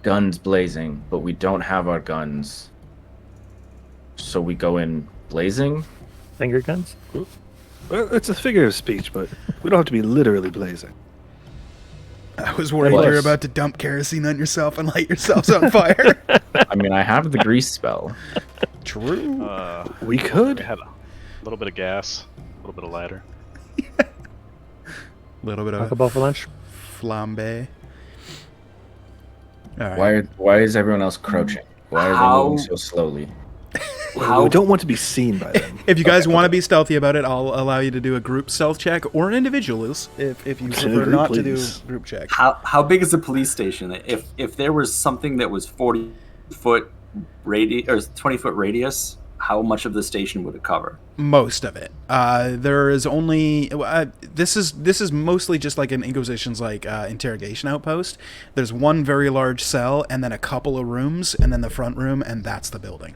guns blazing, but we don't have our guns. So we go in blazing? Finger guns? Well, it's a figure of speech, but we don't have to be literally blazing. I was worried Plus- you're about to dump kerosene on yourself and light yourselves on fire. I mean, I have the grease spell. True. We We could. had a little bit of gas, a little bit of lighter. Little bit Taco of Bell for lunch? flambe. All right. Why is everyone else crouching? Why are How- they moving so slowly? We don't want to be seen by them. If you guys want to be stealthy about it, I'll allow you to do a group stealth check or an individuals if you Okay, prefer group, not please. to do group check. How big is the police station? If there was something that was 40-foot radius or 20-foot radius, how much of the station would it cover? Most of it. There is only this is mostly just like an Inquisition's like interrogation outpost. There's one very large cell and then a couple of rooms and then the front room and that's the building.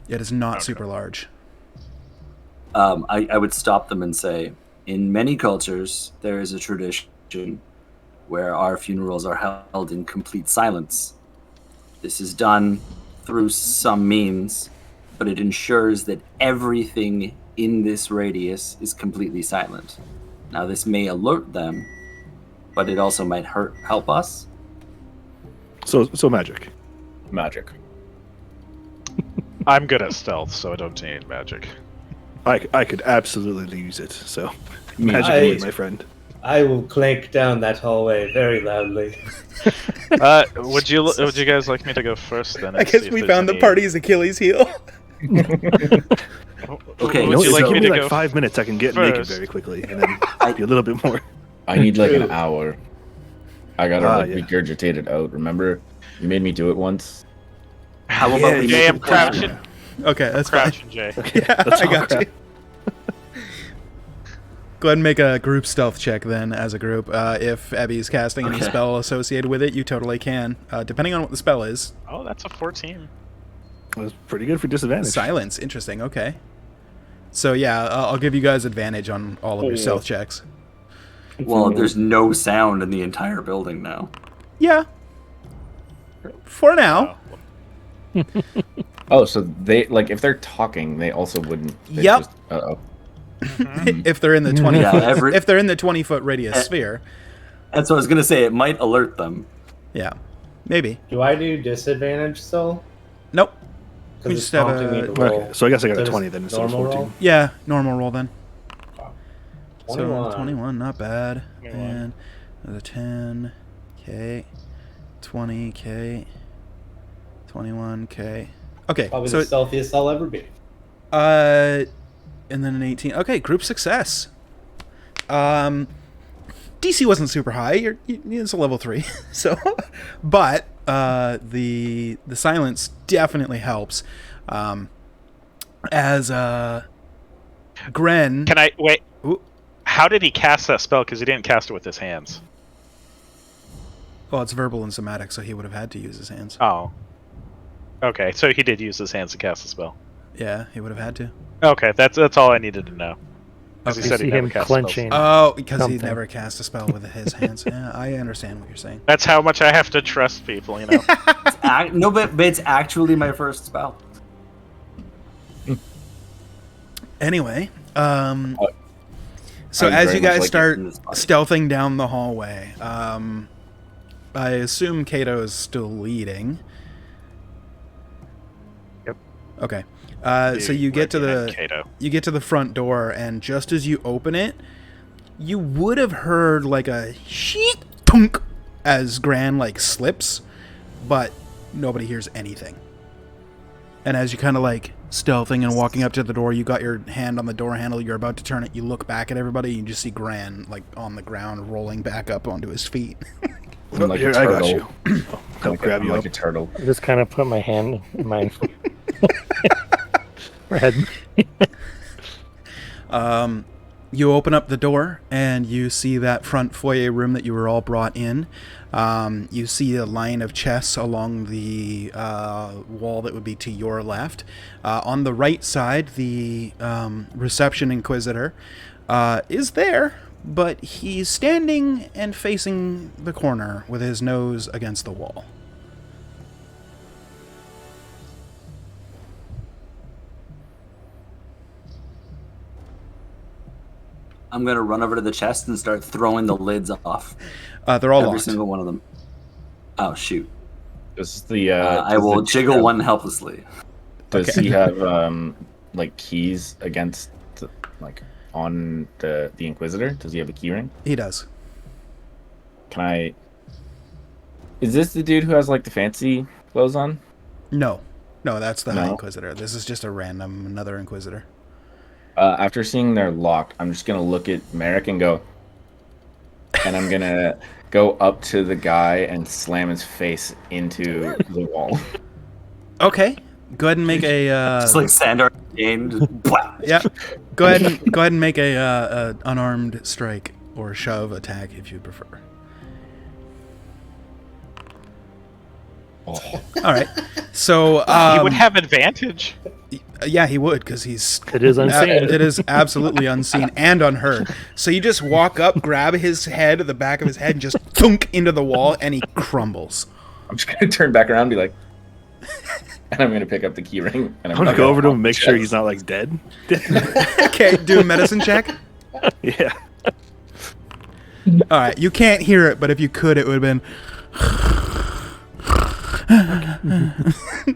It is not super large. I would stop them and say, in many cultures, there is a tradition where our funerals are held in complete silence. This is done through some means, but it ensures that everything in this radius is completely silent. Now, this may alert them, but it also might help us. So magic. Magic. I'm good at stealth, so I don't need magic. I could absolutely use it. So Me magic I- away, my friend. I will clank down that hallway very loudly. Would you guys like me to go first then? I and see guess if we there's found the any- party's Achilles heel. Okay, Would No, you if like you me give me to like go 5 minutes, I can get naked first? very quickly and then be a little bit more. I need like an True. hour. I gotta Ah, like yeah. regurgitate it out. Remember, you made me do it once. How about Yeah, we Jay, make I'm it closer? crouching. Okay, that's fine. Crouching, Jay. Yeah, That's I all got crap. you. Go ahead and make a group stealth check then, as a group. If Abby's casting any Okay. spell associated with it, you totally can. Depending on what the spell is. Oh, that's a 14. That's pretty good for disadvantage. Silence. Interesting. Okay. So yeah, I'll give you guys advantage on all of your stealth checks. Well, there's no sound in the entire building now. Yeah. For now. Oh, Oh, so they like if they're talking, they also wouldn't. Yep. Uh-oh. If they're in the 20 Yeah, foot, if they're in the 20-foot radius sphere. That's what I was gonna say. It might alert them. Yeah. Maybe. Do I do disadvantage still? Nope. Because We it's just have prompting me a- to roll. Okay, so I guess I got a Does 20 then instead of normal 14. Yeah, normal roll then. 21. So 21, not bad. 21. And The 10, okay, 20, 21, okay. Probably So the stealthiest I'll ever be. and then an 18. Okay, group success. DC wasn't super high. It's a level 3, so, but the silence definitely helps. As Gren. Can I wait? Ooh. How did he cast that spell? Because he didn't cast it with his hands. Well, it's verbal and somatic, so he would have had to use his hands. Oh. Okay, so he did use his hands to cast the spell. Yeah, he would have had to. Okay, that's all I needed to know. Because Okay. he said he See never him cast clenching. Oh, because he Something. never cast a spell with his hands. Yeah, I understand what you're saying. That's how much I have to trust people, you know. No, but it's actually my first spell. Anyway, so I as very you much guys like start it in this body. stealthing down the hallway, I assume Kato is still leading. Yep. Okay. So you get to the Kato. you get to the front door, and just as you open it, you would have heard like a sheet tunk as Gran like slips, but nobody hears anything. And as you kind of like stealthing and walking up to the door, you got your hand on the door handle, you're about to turn it, you look back at everybody, you just see Gran like on the ground rolling back up onto his feet. I'm like Here, a I got turtle. you. I'll grab I'm you like up. a turtle. I just kind of put my hand in my head. You open up the door and you see that front foyer room that you were all brought in. You see a line of chests along the wall that would be to your left. On the right side, the reception inquisitor is there, but he's standing and facing the corner with his nose against the wall. I'm gonna run over to the chest and start throwing the lids off. They're all Every locked. single one of them. Oh shoot! This is the. I does will the- jiggle one helplessly. Does Okay. he have like keys against like on the Inquisitor? Does he have a key ring? He does. Can I? Is this the dude who has like the fancy clothes on? No, that's the High No? Inquisitor. This is just another Inquisitor. After seeing they're locked, I'm just gonna look at Merrick and go, and I'm gonna go up to the guy and slam his face into the wall. Okay, go ahead and make a. Just like Sandor Kane, just blah. Yeah, go ahead and make a unarmed strike or shove attack if you prefer. Oh. All right, so He would have advantage. yeah, he would because he's. It is unseen. It is absolutely unseen and unheard. So you just walk up, grab his head, the back of his head, and just thunk into the wall, and he crumbles. I'm just gonna turn back around and be like, and I'm gonna pick up the key ring and I'm gonna go over to him and make sure he's not like dead. Okay, do a medicine check. Yeah. All right, you can't hear it, but if you could, it would have been.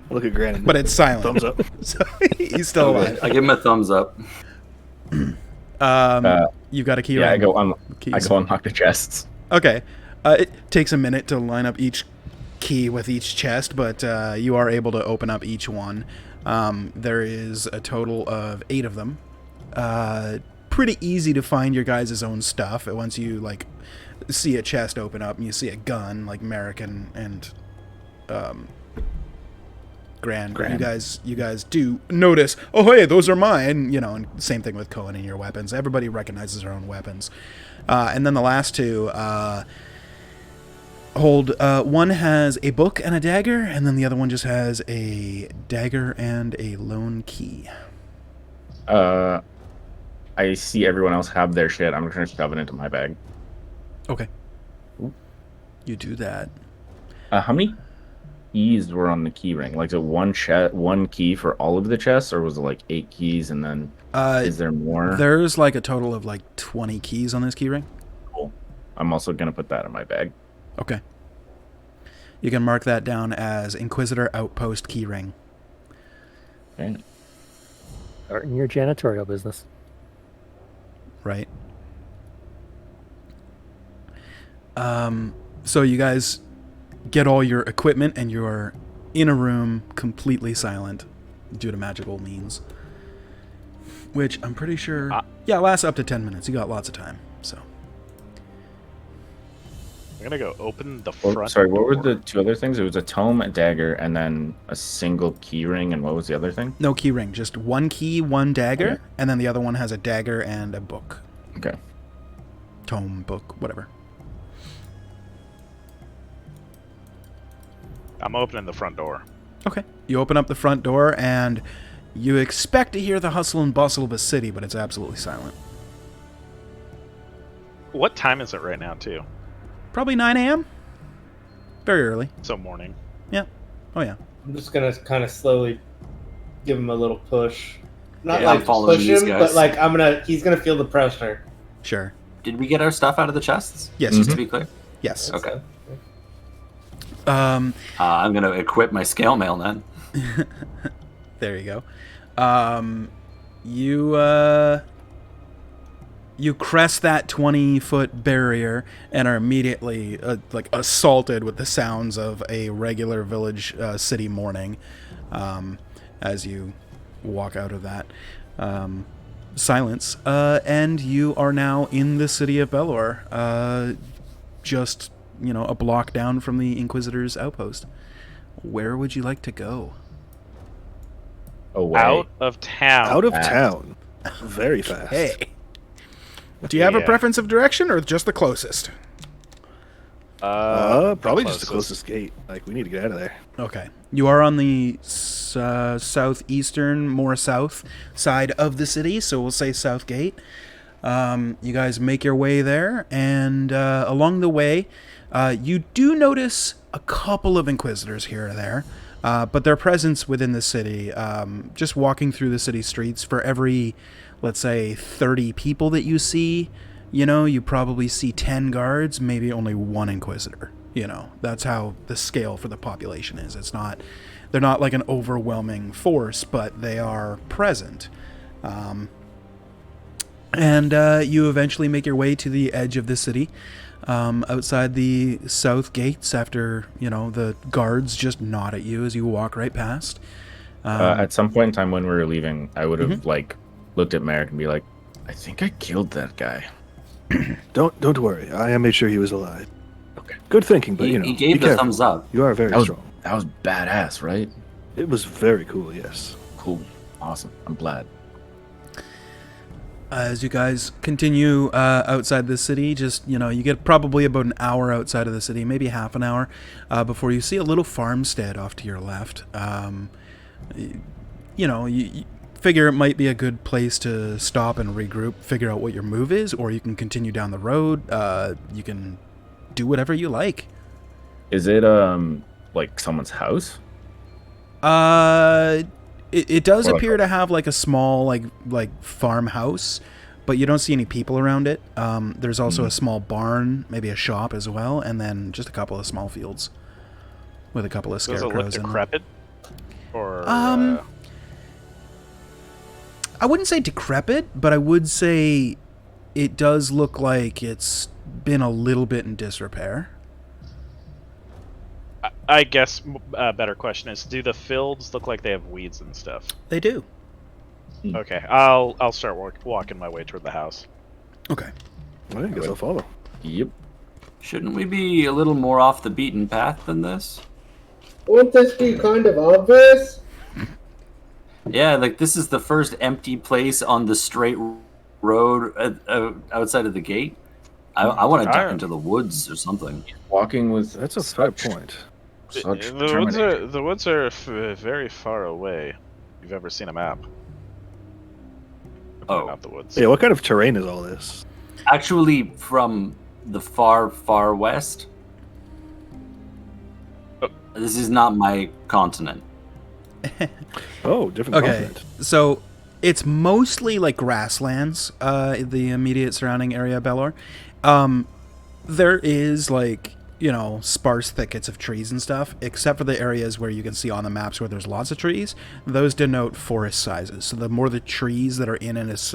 Look at Grannon. But it's silent. Thumbs up. So he's still alive. I give him a thumbs up. You've got a key Yeah, ring. I go Keys. unlock the chests. Okay. It takes a minute to line up each key with each chest, but you are able to open up each one. There is a total of 8 of them. Pretty easy to find your guys' own stuff. Once you like see a chest open up and you see a gun, like Merrick and Gran. You guys do notice, oh hey, those are mine, you know, and same thing with Cohen and your weapons. Everybody recognizes their own weapons. And then the last two hold one has a book and a dagger, and then the other one just has a dagger and a lone key. I see everyone else have their shit. I'm gonna shove it into my bag. Okay. You do that. How many keys were on the key ring? Like, is it one key for all of the chests, or was it like 8 keys and then is there more? There's like a total of like 20 keys on this key ring. Cool. I'm also gonna put that in my bag. Okay. You can mark that down as Inquisitor Outpost keyring. Okay. Starting your janitorial business. Right. So you guys get all your equipment and you're in a room completely silent due to magical means. Which I'm pretty sure... lasts up to 10 minutes. You got lots of time, so... I'm gonna go open the front Sorry, what were door. the two other things? It was a tome, a dagger, and then a single key ring, and what was the other thing? No key ring, just one key, one dagger, Okay. and then the other one has a dagger and a book. Okay. Tome, book, whatever. I'm opening the front door. Okay. You open up the front door, and you expect to hear the hustle and bustle of a city, but it's absolutely silent. What time is it right now, too? Probably 9 a.m.? Very early. So morning. Yeah. Oh, yeah. I'm just gonna kind of slowly give him a little push. Not Yeah, I'm like following push these him, guys. but like he's gonna feel the pressure. Sure. Did we get our stuff out of the chests? Yes. Just to be clear. Yes. Okay. Um, I'm gonna equip my scale mail then. there you go. You crest that 20-foot barrier and are immediately assaulted with the sounds of a regular village city morning as you walk out of that silence. And you are now in the city of Belor, just, a block down from the Inquisitor's outpost. Where would you like to go? Away. Out of town. Out of Fast. town. Very fast. Hey. Do you have a Yeah. preference of direction or just the closest? Probably just the closest. closest gate. Like, we need to get out of there. Okay. You are on the southeastern, more south side of the city, so we'll say South Gate. You guys make your way there, and along the way, you do notice a couple of Inquisitors here or there, but their presence within the city, just walking through the city streets, for every, let's say, 30 people that you see, you probably see 10 guards, maybe only one Inquisitor. That's how the scale for the population is. They're not like an overwhelming force, but they are present. And you eventually make your way to the edge of the city, outside the south gates after, the guards just nod at you as you walk right past. At some point in time when we were leaving, I would have looked at Merrick and be like, I think I killed that guy. Don't worry. I made sure he was alive. Okay. Good thinking, but He be gave the careful. thumbs up. You are very strong. That was badass, right? It was very cool, yes. Cool. Awesome. I'm glad. As you guys continue outside the city, just, you get probably about an hour outside of the city, maybe half an hour, before you see a little farmstead off to your left. You figure it might be a good place to stop and regroup, figure out what your move is, or you can continue down the road. You can do whatever you like. Is it like someone's house? It does Or like appear to have like a small like farmhouse, but you don't see any people around it. There's also a small barn, maybe a shop as well, and then just a couple of small fields with a couple of Does it scarecrows look in them. decrepit? Or I wouldn't say decrepit, but I would say it does look like it's been a little bit in disrepair. I guess a better question is, do the fields look like they have weeds and stuff? They do. Okay, I'll start walking my way toward the house. Okay. Well, I guess I'll follow. Yep. Shouldn't we be a little more off the beaten path than this? Won't this be kind of obvious? Yeah, like this is the first empty place on the straight road outside of the gate. I want to duck into the woods or something. Walking with That's a fair point. such The woods are very far away. If you've ever seen a map. Oh. Not the woods. Yeah, what kind of terrain is all this? Actually, from the far, far west. This is not my continent. Oh, different Okay. continent. So it's mostly like grasslands, the immediate surrounding area of Belor. There is like sparse thickets of trees and stuff, except for the areas where you can see on the maps where there's lots of trees. Those denote forest sizes. So the more the trees that are in this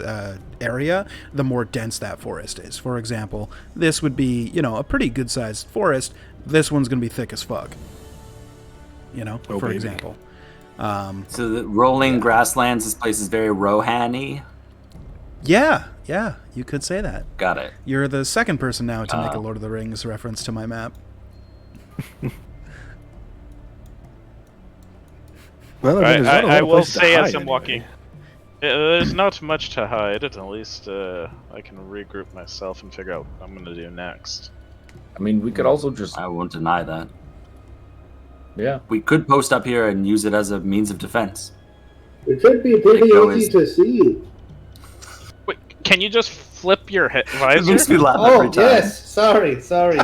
area, the more dense that forest is. For example, this would be, a pretty good sized forest. This one's going to be thick as fuck. For baby. example. So the rolling grasslands, this place is very Rohan-y. Yeah, you could say that. Got it. You're the second person now to make a Lord of the Rings reference to my map. Well, I, mean, there's not a lot I of will places to say hide as I'm anyway. walking, there's not much to hide. At least I can regroup myself and figure out what I'm going to do next. I mean, we could also just I won't deny that. yeah. We could post up here and use it as a means of defense. It should be pretty Like, easy to see. Wait, can you just flip your It visor? makes me laugh Oh, every time. yes. Sorry.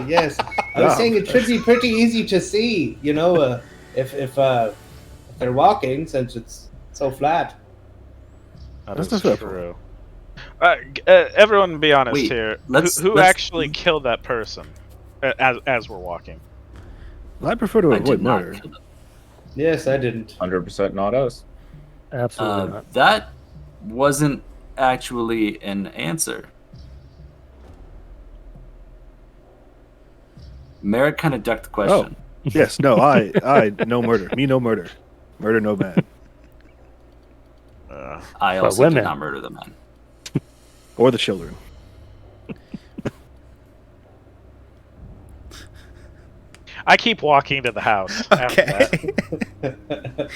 Yes. I was saying it should be pretty easy to see, if they're walking, since it's so flat. That That's is not fair. true. Everyone, be honest Wait, here. let's- Who let's- actually killed that person as we're walking? I prefer to I avoid did not murder. kill them. Yes, I didn't. 100% not us. Absolutely not. That wasn't actually an answer. Merrick kind of ducked the question. Yes, no, I no murder. Me no murder. Murder no man. I But also women. did not murder the man. Or the children. I keep walking to the house. After Okay. that.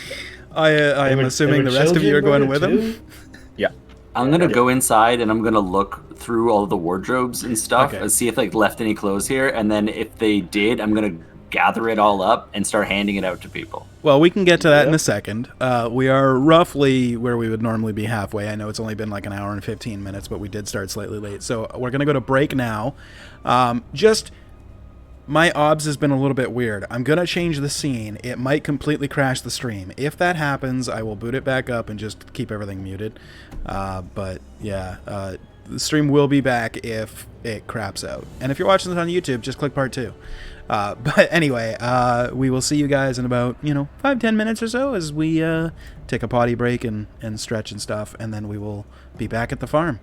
I am assuming the rest of you are going with him. I'm gonna go inside and I'm gonna look through all the wardrobes and stuff Okay. and see if they left any clothes here. And then if they did, I'm gonna gather it all up and start handing it out to people. Well, we can get to that in a second. We are roughly where we would normally be halfway. I know it's only been like an hour and 15 minutes, but we did start slightly late. So we're going to go to break now. My obs has been a little bit weird. I'm going to change the scene. It might completely crash the stream. If that happens, I will boot it back up and just keep everything muted. But yeah, the stream will be back if it craps out. And if you're watching this on YouTube, just click part 2. But anyway, we will see you guys in about, 5-10 minutes or so as we take a potty break and stretch and stuff. And then we will be back at the farm.